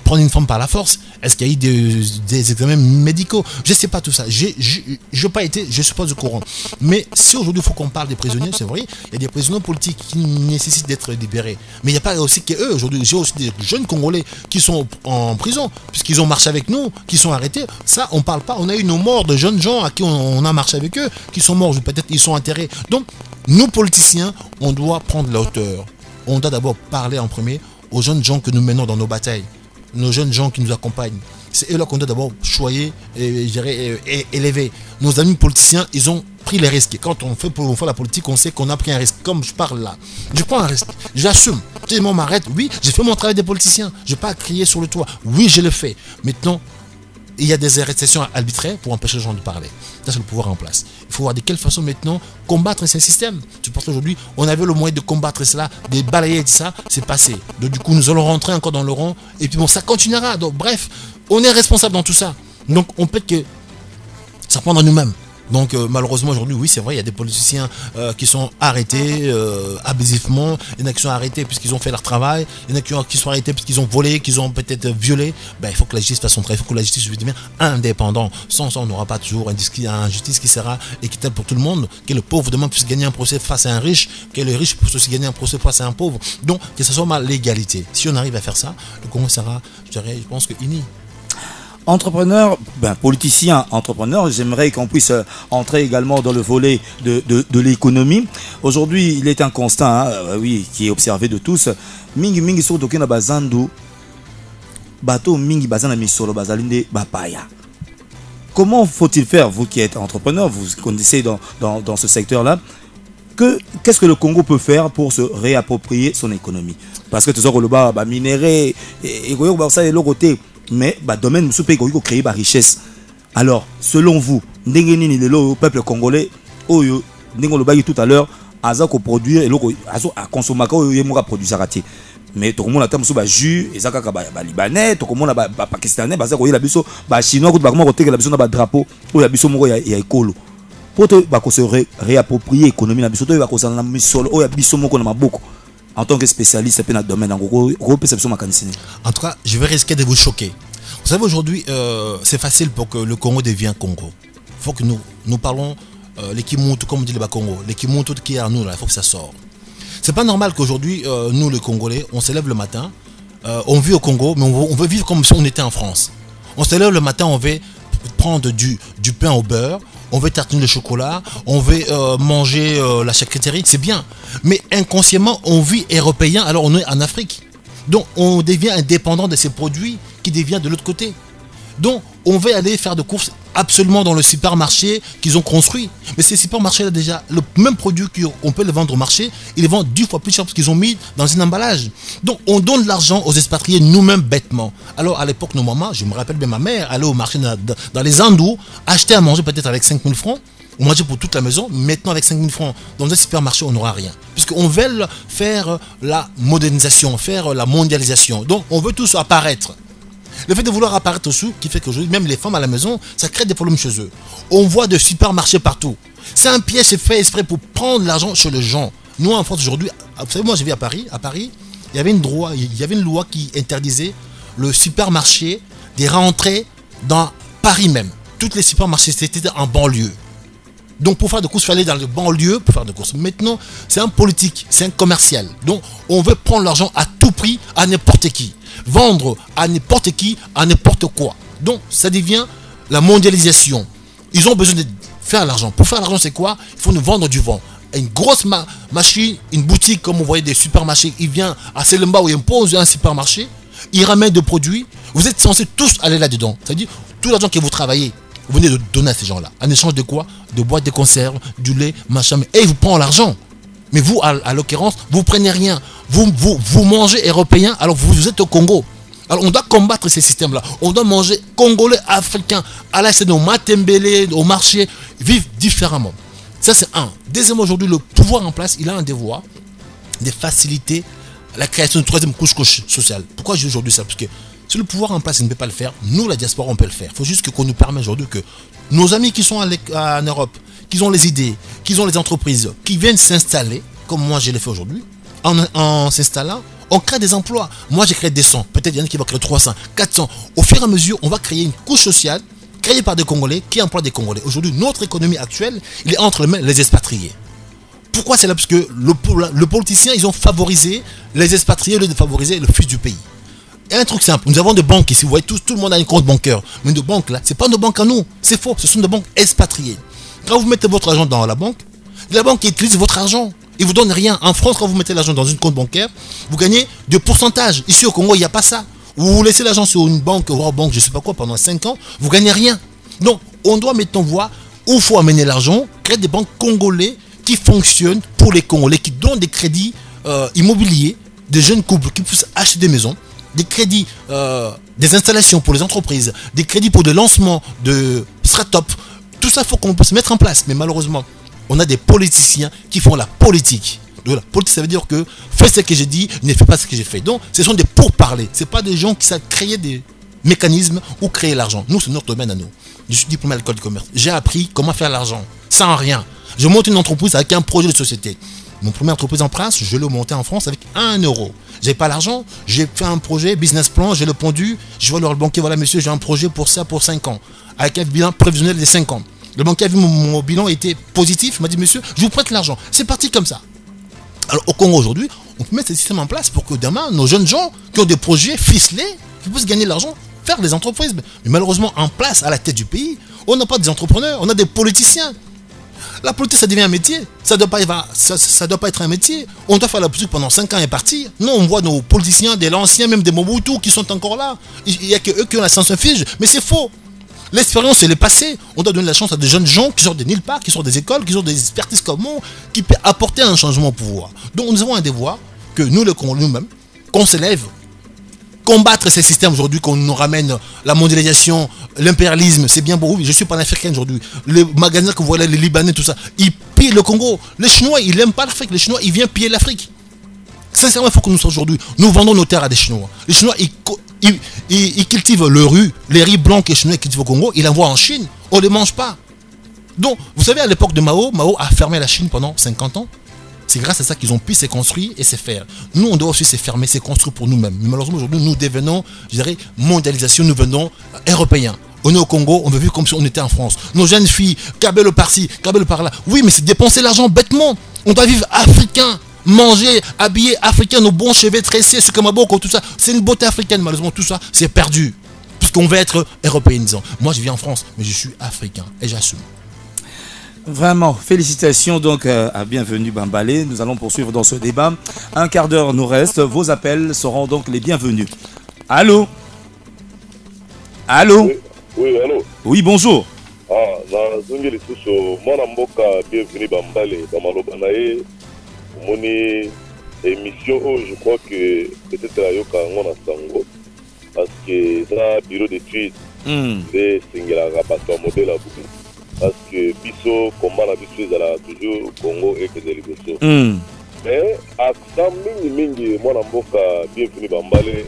prendre une femme par la force? Est-ce qu'il y a eu des examens médicaux? Je ne sais pas tout ça. Je ne suis pas au courant. Mais si aujourd'hui il faut qu'on parle des prisonniers, c'est vrai, il y a des prisonniers politiques qui nécessitent d'être libérés. Mais il n'y a pas aussi qu'eux. Aujourd'hui, j'ai aussi des jeunes Congolais qui sont en prison, puisqu'ils ont marché avec nous, qui sont arrêtés. Ça, on ne parle pas. On a eu nos morts de jeunes gens à qui on a marché avec eux, qui sont morts, peut-être ils sont enterrés. Donc, nous politiciens, on doit prendre la hauteur. On doit d'abord parler en premier aux jeunes gens que nous menons dans nos batailles, nos jeunes gens qui nous accompagnent. C'est eux là qu'on doit d'abord choyer et élever. Nos amis politiciens, ils ont pris les risques. Quand on fait la politique, on sait qu'on a pris un risque. Comme je parle là, je prends un risque, j'assume. Si on m'arrête, oui, j'ai fait mon travail de politicien. Je n'ai pas à crier sur le toit. Oui, je le fais. Maintenant, il y a des arrestations arbitraires pour empêcher les gens de parler. Ça, c'est le pouvoir en place. Il faut voir de quelle façon maintenant combattre ces systèmes. Tu penses qu'aujourd'hui, on avait le moyen de combattre cela, de balayer tout ça, c'est passé. Donc du coup, nous allons rentrer encore dans le rang. Et puis bon, ça continuera. Donc bref, on est responsable dans tout ça. Donc on peut que ça prend dans nous-mêmes. Donc malheureusement aujourd'hui, oui c'est vrai, il y a des politiciens qui sont arrêtés abusivement, il y en a qui sont arrêtés puisqu'ils ont fait leur travail, il y en a qui sont arrêtés puisqu'ils ont volé, qu'ils ont peut-être violé. Ben, il faut que la justice fasse son travail, il faut que la justice soit indépendante. Sans ça, on n'aura pas toujours une justice qui sera équitable pour tout le monde, que le pauvre demain puisse gagner un procès face à un riche, que le riche puisse aussi gagner un procès face à un pauvre. Donc que ce soit l'égalité. Si on arrive à faire ça, le Congo sera, je pense que uni. Entrepreneur, politicien, entrepreneur, j'aimerais qu'on puisse entrer également dans le volet de l'économie. Aujourd'hui, il est un constat, oui, qui est observé de tous. Mingi mingi sur doké na bazandu, bateau mingi bazana misolo bazalinde bapaya. Comment faut-il faire, vous qui êtes entrepreneur, vous connaissez dans ce secteur-là, qu'est-ce que le Congo peut faire pour se réapproprier son économie? Parce que tout ça, le bas minéré, et ça est l'autre côté. Mais le domaine nous créer la richesse. Alors, selon vous, le peuple congolais, tout à l'heure, a produire et a consommer produire raté. Mais tout le monde a des jus, et ça a libanais, tout le monde a des pakistanais, des chinois, des drapeaux, des écoles. Pour se réapproprier l'économie, en tant que spécialiste dans le domaine, en tout cas, je vais risquer de vous choquer. Vous savez, aujourd'hui, c'est facile pour que le Congo devienne Congo. Il faut que nous parlons les Kimuntu, comme on dit le Congo. Les Kimuntu qui est en nous, il faut que ça sorte. C'est pas normal qu'aujourd'hui, nous, les Congolais, on se lève le matin, on vit au Congo, mais on veut vivre comme si on était en France. On se lève le matin, on veut prendre du pain au beurre, on veut tartiner le chocolat, on veut manger la charcuterie, c'est bien. Mais inconsciemment, on vit européen, alors on est en Afrique. Donc on devient indépendant de ces produits qui deviennent de l'autre côté. Donc on veut aller faire des courses absolument dans le supermarché qu'ils ont construit. Mais ces supermarchés-là déjà, le même produit qu'on peut le vendre au marché, ils le vendent 10 fois plus cher parce qu'ils ont mis dans un emballage. Donc on donne de l'argent aux expatriés nous-mêmes bêtement. Alors à l'époque, nos mamans, je me rappelle bien ma mère, allait au marché dans les Andous, acheter à manger peut-être avec 5 000 francs, on mangeait pour toute la maison. Maintenant avec 5 000 francs dans un supermarché, on n'aura rien. Puisqu'on veut faire la modernisation, faire la mondialisation. Donc on veut tous apparaître. Le fait de vouloir apparaître au-dessous qui fait qu'aujourd'hui, même les femmes à la maison, ça crée des problèmes chez eux. On voit des supermarchés partout. C'est un piège fait exprès pour prendre l'argent chez les gens. Nous en France aujourd'hui, vous savez, moi je vis à Paris. À Paris, il y avait une loi qui interdisait le supermarché de rentrer dans Paris même. Tous les supermarchés, c'était en banlieue. Donc pour faire des courses, il fallait aller dans le banlieue pour faire des courses. Maintenant, c'est un politique, c'est un commercial. Donc on veut prendre l'argent à tout prix, à n'importe qui. Vendre à n'importe qui, à n'importe quoi. Donc ça devient la mondialisation. Ils ont besoin de faire l'argent. Pour faire l'argent, c'est quoi? Il faut nous vendre du vent. Une grosse machine, une boutique, comme vous voyez des supermarchés, il vient à Selemba où il impose un supermarché, il ramène des produits. Vous êtes censés tous aller là-dedans. C'est-à-dire, tout l'argent que vous travaillez, vous venez de donner à ces gens-là. En échange de quoi? De boîtes de conserve, du lait, machin. Et ils vous prennent l'argent. Mais vous, à l'occurrence, vous ne prenez rien. Vous mangez européen, alors vous êtes au Congo. Alors on doit combattre ces systèmes-là. On doit manger congolais, africains, aller chez nos matembélés, au marché, vivre différemment. Ça c'est un. Deuxièmement, aujourd'hui, le pouvoir en place, il a un devoir de faciliter la création de troisième couche sociale. Pourquoi je dis aujourd'hui ça? Parce que si le pouvoir en place il ne peut pas le faire, nous, la diaspora, on peut le faire. Il faut juste qu'on nous permette aujourd'hui que nos amis qui sont en Europe, qui ont les idées, qui ont les entreprises, qui viennent s'installer, comme moi je l'ai fait aujourd'hui, en s'installant, On crée des emplois. Moi, j'ai créé des 100. Peut-être il y en a qui vont créer 300, 400. Au fur et à mesure, on va créer une couche sociale créée par des Congolais qui emploient des Congolais. Aujourd'hui, notre économie actuelle, il est entre les mains des expatriés. Pourquoi c'est là? Parce que le politicien, ils ont favorisé les expatriés au lieu de favoriser le fils du pays. Et un truc simple, nous avons des banques ici, vous voyez, tout le monde a un compte bancaire. Mais nos banques là, ce n'est pas nos banques à nous, c'est faux, ce sont des banques expatriées. Quand vous mettez votre argent dans la banque utilise votre argent. Ils ne vous donnent rien. En France, quand vous mettez l'argent dans une compte bancaire, vous gagnez des pourcentages. Ici au Congo, il n'y a pas ça. Vous laissez l'argent sur une banque, World Bank, je ne sais pas quoi, pendant 5 ans, vous ne gagnez rien. Donc, on doit mettre en voie où il faut amener l'argent, créer des banques congolais qui fonctionnent pour les Congolais, qui donnent des crédits immobiliers, des jeunes couples qui puissent acheter des maisons, des crédits, des installations pour les entreprises, des crédits pour des lancements de start-up. Tout ça, il faut qu'on puisse mettre en place. Mais malheureusement, on a des politiciens qui font la politique. Donc, la politique, ça veut dire que fais ce que j'ai dit, ne fais pas ce que j'ai fait. Donc, ce sont des pourparlers. Ce n'est pas des gens qui savent créer des mécanismes ou créer l'argent. Nous, c'est notre domaine à nous. Je suis diplômé à l'école de commerce. J'ai appris comment faire l'argent sans rien. Je monte une entreprise avec un projet de société. Mon première entreprise en France, je l'ai monté en France avec 1 euro. J'avais pas l'argent, j'ai fait un projet, business plan, j'ai le pondu, je vois le banquier, voilà monsieur, j'ai un projet pour ça pour 5 ans, avec un bilan prévisionnel de 5 ans. Le banquier a vu mon bilan était positif, il m'a dit monsieur, je vous prête l'argent. C'est parti comme ça. Alors au Congo aujourd'hui, on peut mettre ce système en place pour que demain, nos jeunes gens qui ont des projets ficelés, qui puissent gagner de l'argent, faire des entreprises. Mais malheureusement, en place, à la tête du pays, on n'a pas des entrepreneurs, on a des politiciens. La politique, ça devient un métier. Ça doit pas être un métier. On doit faire la politique pendant 5 ans et partir. Non, on voit nos politiciens, des l'ancien, même des Mobutu qui sont encore là. Il n'y a que eux qui ont la science fige. Mais c'est faux. L'expérience, elle est passée. On doit donner la chance à des jeunes gens qui sortent de nulle part, qui sortent des écoles, qui ont des expertises comme nous, qui peuvent apporter un changement au pouvoir. Donc nous avons un devoir que nous, le Congo nous-mêmes, qu'on s'élève, combattre ces systèmes aujourd'hui, qu'on nous ramène la mondialisation, l'impérialisme, c'est bien beau. Oui, je suis panafricain aujourd'hui. Les magasins que vous voyez, les Libanais, tout ça, ils pillent le Congo. Les Chinois, ils n'aiment pas l'Afrique. Les Chinois, ils viennent piller l'Afrique. Sincèrement, il faut que nous soyons aujourd'hui. Nous vendons nos terres à des Chinois. Les Chinois, ils cultivent le riz, les riz blancs que les Chinois cultivent au Congo, ils l'envoient en Chine. On ne les mange pas. Donc, vous savez, à l'époque de Mao, Mao a fermé la Chine pendant 50 ans. C'est grâce à ça qu'ils ont pu se construire et se faire. Nous, on doit aussi se fermer, se construire pour nous-mêmes. Mais malheureusement, aujourd'hui, nous devenons, je dirais, mondialisation, nous venons européens. On est au Congo, on veut vivre comme si on était en France. Nos jeunes filles, cabelle par-ci, cabelle par-là. Oui, mais c'est dépenser l'argent bêtement. On doit vivre africain, manger, habiller africain, nos bons cheveux tressés, ce comme beaucoup, tout ça. C'est une beauté africaine, malheureusement, tout ça, c'est perdu. Puisqu'on veut être européanisant. Moi, je vis en France, mais je suis africain et j'assume. Vraiment, félicitations donc à Bienvenue Bambalé. Nous allons poursuivre dans ce débat. 1 quart d'heure nous reste. Vos appels seront donc les bienvenus. Allô? Allô? Oui, allô? Oui, bonjour. Ah, Nazongi Lisuso, Mwana Mboka, Bienvenue Bambalé, Bamalobanae, Moni émission, je crois que peut-être la Yoka Ngona Sango, parce que ça, bureau d'études, c'est Singela Rabato, modèle à Bouki. Parce que Bisso, combat la Bisso, elle a toujours Congo et que des Liboso. Mais, à ça, Mingi, Mwana Mboka, Bienvenue Bambalé,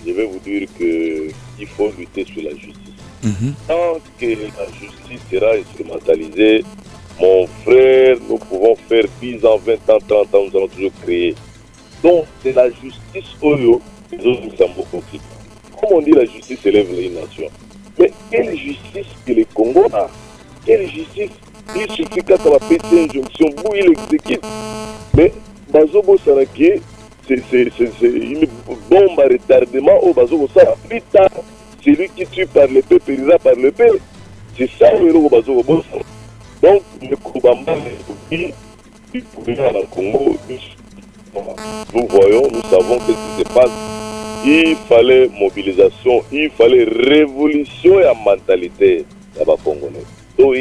je vais vous dire qu'il faut lutter sur la justice. Tant que la justice sera instrumentalisée, mon frère, nous pouvons faire 10 ans, 20 ans, 30 ans, nous allons toujours créer. Donc, c'est la justice Oyo, les autres nous sommes beaucoup. Comme on dit, la justice élève les nations. Mais quelle justice que le Congo a? Quelle justice? Il suffit quand on va péter une injonction, où il exécute. Mais, Bazobo Saraki, c'est une bombe à retardement au Bazobo Saraki. Plus tard, celui qui tue par l'épée périra par l'épée. C'est ça le héros Bazobo Saraki. Donc, le Koubamba, il pourrait à la Congo. Nous voyons, nous savons ce qui se passe. Il fallait mobilisation, il fallait révolution et mentalité là-bas congolais. Donc,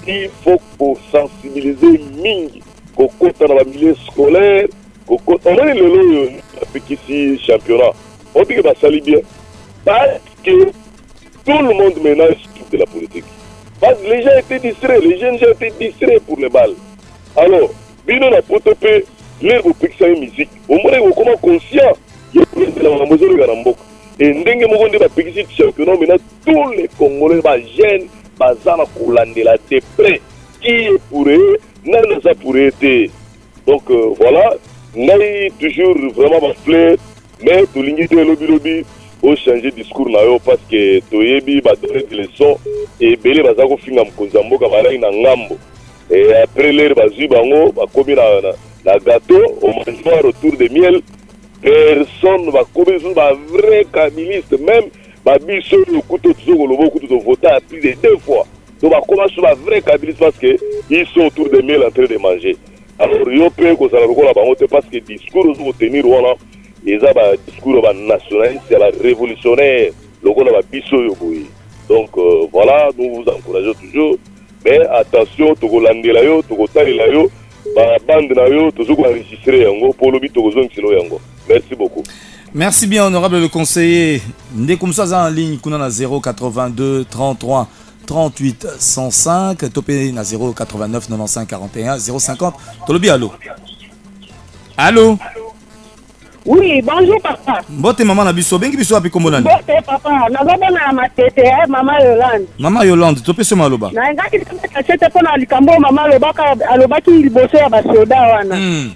il faut qu'on sensibiliser Mingi, qu'on compte dans le milieu scolaire, on a le petit championnat. On dit que ça allait bien. Parce que tout le monde maintenant est de la politique. Parce que les gens étaient distraits, les jeunes gens étaient distraits pour les balles. Alors, Bino n'a pas topé l'air au pixel musique. Au moins, il est comment conscient. Il y a la mesure de Garambok. Et Ndenge Mogonde va pixel championnat. Maintenant, tous les Congolais, les jeunes, Bazana Koulande, la dépré, qui est pour eux, n'a pas pour eux. Donc voilà, ngai toujours vraiment bafleur mais tolingi te lobi au changer discours na yo parce que toyebi ba donner des leçons et belé baza ko finga mkonza mboka balai na ngambo et après l'air bazui bango bakomi na gâteau au mangeoir autour de miel personne va komi sur ba vrai kabiliste même ba biso le couteau tozoko lobo couteau to voter à plus de 2 fois donc ba commence sur ba vrai kabiliste parce que ils sont autour de miel en train de manger alors yo pe ko sala ko la bango te parce que discours zo tenir wana eza ba discours ba nationaliste c'est la révolutionnaire logo na ba biso yo boyi donc voilà nous vous encourageons toujours mais attention tokolandela yo tokotalela yo ba bande na yo tozoko enregistrer yango pour lobi tokozongiselo yango merci beaucoup. Merci bien honorable le conseiller Ndekumsa en ligne kuna na 082 33 38 105 topé na 089 95 41 050 tolobi allo. Allô. Oui, bonjour papa. Mbote maman na biso bengi biso api kombo nani? Mbote papa, nazomona matete mama Yolande. Mama Yolande, tope se maloba. Na ngaki kachete pona likambo mama alobaki liboso ya basoda wana.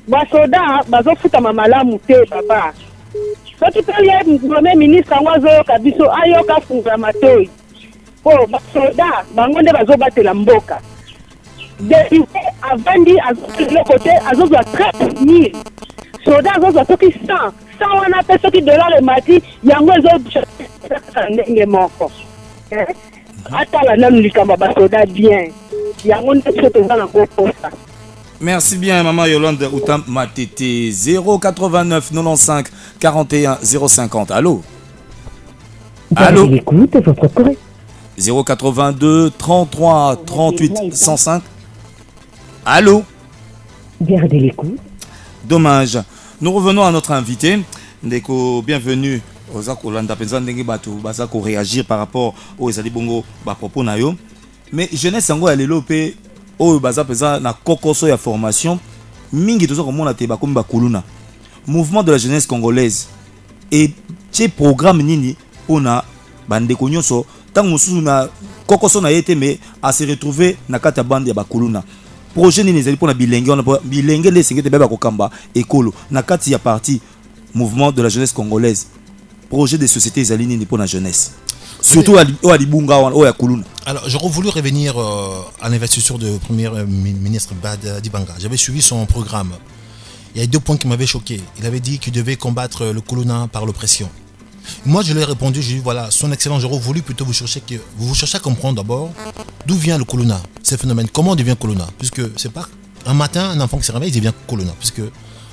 Basoda bazofuta mamalamu te papa. Soki tali premier ministre azoyoka biso ayoka funga matoi. Po basoda bango nde bazobatela mboka. Depuis avandi le côté azozwa 30 000 soda azozwa toki 100 wana pe soki dollar le mati yango ezo ndenge moko atala nanu likamba basoda bien yango nde toza na koposa. Merci bien maman Yolande Outam Matete 089 95 41 050 allô. Allô. Écoute votre correct. 082 33 38 105. Allô. Gardez l'écoute. Dommage. Nous revenons à notre invité. Ndeko, bienvenue. Ozakolanda penza ndenge bato bazako réagir par rapport aux ezali bongo ba propos na yo. Mais jeunesse yango ya lelo pe o baza penza na kokoso ya formation mingi tozo komona te ba komi ba kuluna. Mouvement de la jeunesse congolaise et che programme nini pona bandeko nyonso tango mususu na kokoso na yete mais à se retrouver na kata bande ya ba kuluna. Projet nini ezali pona bilenge on bilenge les singete beba kokamba ekolo na kati ya parti mouvement de la jeunesse congolaise projet de société ezali nini pona jeunesse surtout au Alibunga au ya kuluna. Alors j'aurais voulu revenir à l'investiture de premier ministre Bad Dibanga. J'avais suivi son programme. Il y a 2 points qui m'avaient choqué. Il avait dit qu'il devait combattre le kuluna par l'oppression. Moi je lui ai répondu, j'ai dit voilà, son excellence, j'aurais voulu plutôt vous chercher à comprendre d'abord d'où vient le kuluna, ce phénomène, comment on devient kuluna, puisque c'est pas un matin un enfant qui se réveille, il devient kuluna, puisque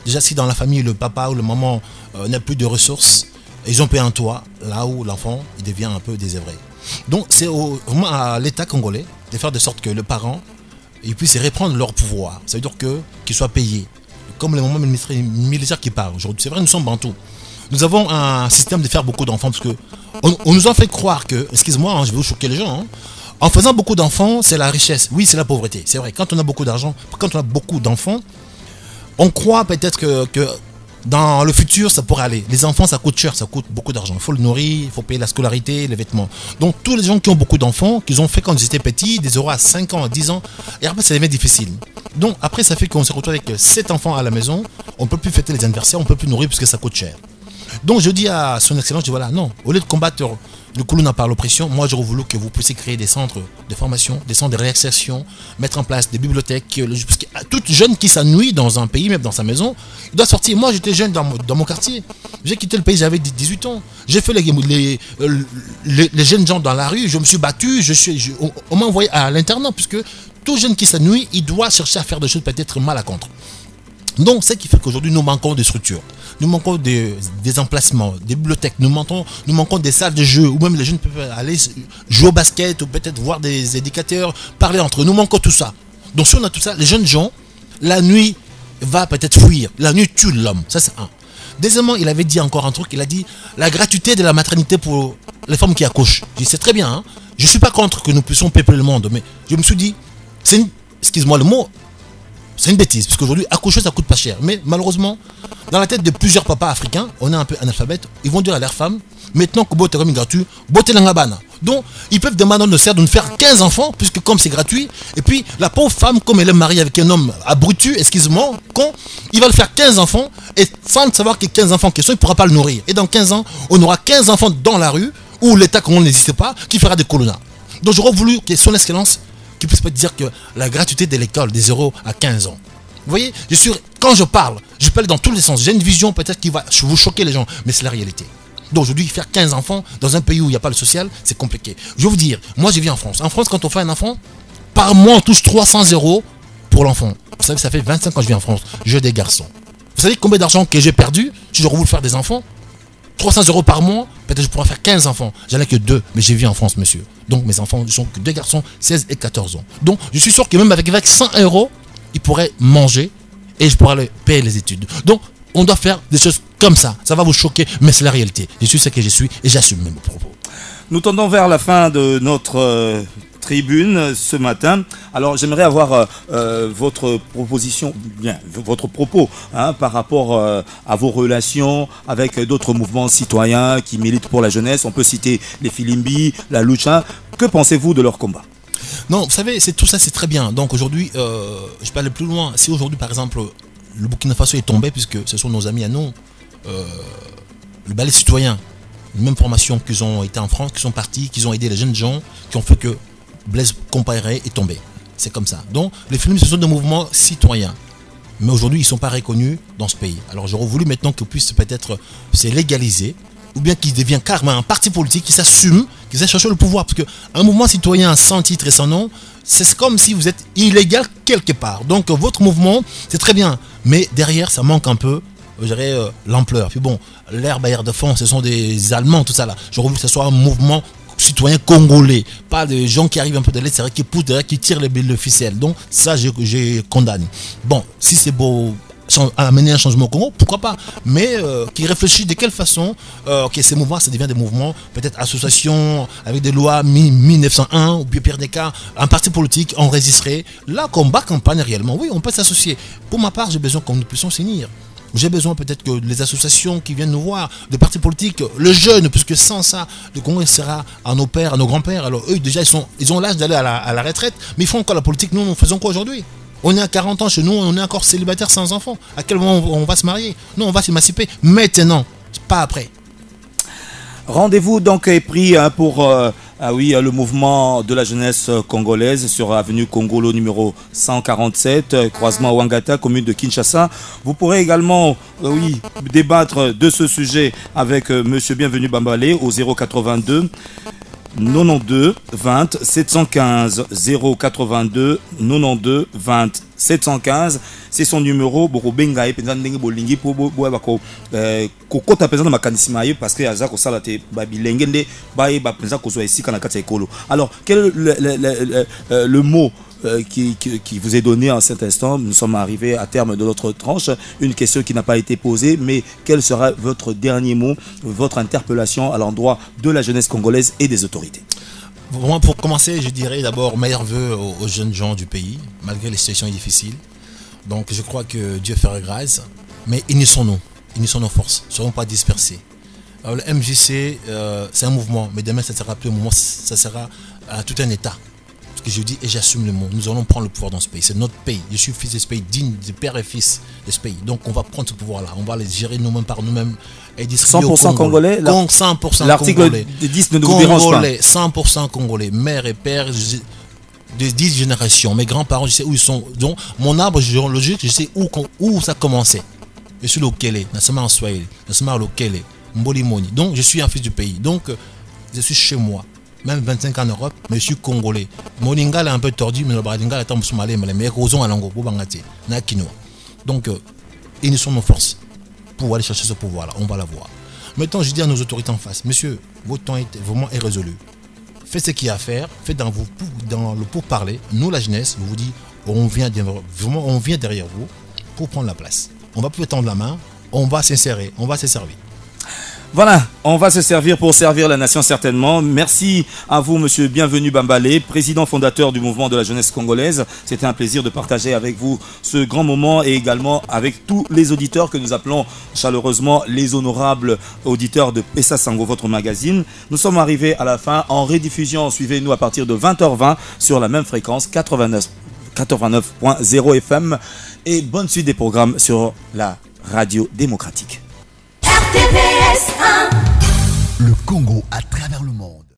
déjà si dans la famille le papa ou le maman n'a plus de ressources, ils ont payé un toit, là où l'enfant il devient un peu désœuvré. Donc c'est vraiment à l'État congolais de faire de sorte que le parent ils puissent reprendre leur pouvoir, ça veut dire qu'ils soient payés, comme les moments militaires qui parlent aujourd'hui. C'est vrai, nous sommes bantous. Nous avons un système de faire beaucoup d'enfants parce que on nous a fait croire que, excuse-moi, hein, je vais vous choquer les gens, hein, en faisant beaucoup d'enfants, c'est la richesse. Oui, c'est la pauvreté. C'est vrai, quand on a beaucoup d'argent, quand on a beaucoup d'enfants, on croit peut-être que dans le futur, ça pourrait aller. Les enfants, ça coûte cher, ça coûte beaucoup d'argent. Il faut le nourrir, il faut payer la scolarité, les vêtements. Donc, tous les gens qui ont beaucoup d'enfants, qu'ils ont fait quand ils étaient petits, des euros à 5 ans, à 10 ans, et après, ça devient difficile. Donc, après, ça fait qu'on se retrouve avec 7 enfants à la maison, on ne peut plus fêter les anniversaires, on ne peut plus nourrir parce que ça coûte cher. Donc je dis à son excellence, je dis voilà, non, au lieu de combattre le kuluna par l'oppression, moi j'aurais voulu que vous puissiez créer des centres de formation, des centres de réinsertion, mettre en place des bibliothèques, parce que tout jeune qui s'ennuie dans un pays, même dans sa maison, il doit sortir. Moi j'étais jeune dans mon quartier, j'ai quitté le pays, j'avais 18 ans, j'ai fait les jeunes gens dans la rue, je me suis battu, on m'a envoyé à l'internat, puisque tout jeune qui s'ennuie, il doit chercher à faire des choses peut-être mal à contre. Donc, ce qui fait qu'aujourd'hui, nous manquons de structures, nous manquons des emplacements, des bibliothèques, nous manquons des salles de jeu, où même les jeunes peuvent aller jouer au basket, ou peut-être voir des éducateurs, parler entre eux. Nous manquons tout ça. Donc, si on a tout ça, les jeunes gens, la nuit, va peut-être fuir. La nuit tue l'homme. Ça, c'est un. Deuxièmement, il avait dit encore un truc, il a dit la gratuité de la maternité pour les femmes qui accouchent. Je dis, c'est très bien, hein? Je ne suis pas contre que nous puissions peupler le monde, mais je me suis dit, excuse-moi le mot, c'est une bêtise, parce qu'aujourd'hui, accoucher, ça coûte pas cher. Mais malheureusement, dans la tête de plusieurs papas africains, on est un peu analphabètes, ils vont dire à leurs femmes, maintenant que bote comme gratuit, bote l'angabana. Donc, ils peuvent demander au notaire de nous faire 15 enfants, puisque comme c'est gratuit, et puis la pauvre femme, comme elle est mariée avec un homme abrutu, excuse-moi, con, il va le faire 15 enfants, et sans savoir que 15 enfants question, il ne pourra pas le nourrir. Et dans 15 ans, on aura 15 enfants dans la rue, où l'État, comme on n'existe pas, qui fera des colonnats. Donc, j'aurais voulu que son excellence, qui puisse pas dire que la gratuité de l'école, des 0 à 15 ans. Vous voyez, quand je parle dans tous les sens. J'ai une vision peut-être qui va vous choquer les gens, mais c'est la réalité. Donc aujourd'hui, faire 15 enfants dans un pays où il n'y a pas le social, c'est compliqué. Je vais vous dire, moi je vis en France. En France, quand on fait un enfant, par mois on touche 300 € pour l'enfant. Vous savez, ça fait 25 ans que je vis en France. J'ai des garçons. Vous savez combien d'argent que j'ai perdu si j'aurais voulu faire des enfants? 300 € par mois, peut-être je pourrais faire 15 enfants. J'en ai que 2, mais j'ai vu en France, monsieur. Donc mes enfants sont que 2 garçons, 16 et 14 ans. Donc je suis sûr que même avec 100 €, ils pourraient manger et je pourrais leur payer les études. Donc on doit faire des choses comme ça. Ça va vous choquer, mais c'est la réalité. Je suis ce que je suis et j'assume mes propos. Nous tendons vers la fin de notre tribune ce matin. Alors j'aimerais avoir votre proposition, bien, votre propos par rapport à vos relations avec d'autres mouvements citoyens qui militent pour la jeunesse. On peut citer les Filimbi, la Lucha. Que pensez-vous de leur combat? Non, vous savez, tout ça c'est très bien. Donc aujourd'hui, je peux aller plus loin. Si aujourd'hui par exemple le Burkina Faso est tombé, puisque ce sont nos amis à nous, le ballet citoyen, une même formation qu'ils ont été en France, qui sont partis, qui ont aidé les jeunes gens, qui ont fait que Blaise Compaoré est tombé. C'est comme ça. Donc les films, ce sont des mouvements citoyens. Mais aujourd'hui, ils ne sont pas reconnus dans ce pays. Alors j'aurais voulu maintenant qu'ils puissent peut-être se légaliser, ou bien qu'ils deviennent carrément un parti politique qui s'assume, qui ait cherché le pouvoir. Parce qu'un mouvement citoyen sans titre et sans nom, c'est comme si vous êtes illégal quelque part. Donc votre mouvement, c'est très bien. Mais derrière, ça manque un peu, je dirais, l'ampleur. Puis bon, l'air bailleur de fonds, ce sont des Allemands, tout ça là. J'aurais voulu que ce soit un mouvement citoyen congolais. Pas des gens qui arrivent un peu de l'extérieur, qui poussent derrière, qui tirent le ficelle. Donc ça, j'ai condamné. Bon, si c'est beau amener un changement au Congo, pourquoi pas, mais qui réfléchit de quelle façon que ces mouvements, ça devient des mouvements, peut-être associations avec des lois 1901, ou bien pire des cas, un parti politique enregistré, là, combat campagne réellement, oui, on peut s'associer. Pour ma part, j'ai besoin que nous puissions s'unir. J'ai besoin peut-être que les associations qui viennent nous voir, des partis politiques, le jeune, puisque sans ça, le Congo sera à nos pères, à nos grands-pères. Alors eux, déjà, ils ont l'âge d'aller à la retraite, mais ils font encore la politique. Nous faisons quoi aujourd'hui? On est à 40 ans chez nous, on est encore célibataire sans enfants. À quel moment on va se marier? Non, on va s'émanciper maintenant, pas après. Rendez-vous donc est pris pour le mouvement de la jeunesse congolaise sur avenue Congolo numéro 147, croisement Wangata, commune de Kinshasa. Vous pourrez également débattre de ce sujet avec monsieur Bienvenu Bambalé au 082 92 20 715 082 92 20 715. C'est son numéro. Boko benga penza ndenge bolingi po boya bako kokota penza na makanisi maye parce que aza ko sala te babilenge nde baye ba penza ko zo esika na kati ekolo. Alors quel est le mot qui vous est donné en cet instant? Nous sommes arrivés à terme de notre tranche. Une question qui n'a pas été posée, mais quel sera votre dernier mot, votre interpellation à l'endroit de la jeunesse congolaise et des autorités? Moi, pour commencer, je dirais d'abord meilleurs vœux aux jeunes gens du pays, malgré les situations difficiles. Donc je crois que Dieu fera grâce, mais unissons-nous nos forces, ne serons pas dispersés. Alors le MJC, c'est un mouvement, mais demain ça sera plus un mouvement, ça sera tout un État. Ce que je dis et j'assume le mot, nous allons prendre le pouvoir dans ce pays, c'est notre pays, je suis fils de ce pays, digne de père et fils de ce pays. Donc on va prendre ce pouvoir-là, on va les gérer nous-mêmes par nous-mêmes. 100% congolais, 100% l'article 10 ne vous dérange pas. 100% congolais, mère et père de 10 générations. Mes grands-parents, je sais où ils sont. Donc, mon arbre géologique, je sais où ça a commencé. Je suis l'Okele, Nasama en Swahili, Nasama l'Okele, Mbolimoni. Donc, je suis un fils du pays. Donc, je suis chez moi. Même 25 ans en Europe, mais je suis congolais. Mon lingala est un peu tordu, mais le lingala est un peu somalais, mais raison à l'ango, na quinoa. Donc, unissons nos forces pour aller chercher ce pouvoir-là. On va l'avoir. Maintenant, je dis à nos autorités en face, monsieur, votre temps vraiment est résolu. Faites ce qu'il y a à faire, faites dans le pourparler. Nous, la jeunesse, vous dit, on vient derrière vous pour prendre la place. On va plus tendre la main, on va s'insérer, on va se servir. Voilà, On va se servir pour servir la nation certainement. Merci à vous, monsieur Bienvenu Bambalé, président fondateur du mouvement de la jeunesse congolaise. C'était un plaisir de partager avec vous ce grand moment et également avec tous les auditeurs que nous appelons chaleureusement les honorables auditeurs de Pessa Sango, votre magazine. Nous sommes arrivés à la fin en rediffusion. Suivez-nous à partir de 20h20 sur la même fréquence 89.0 FM et bonne suite des programmes sur la radio démocratique. RTVS 1. Le Congo à travers le monde.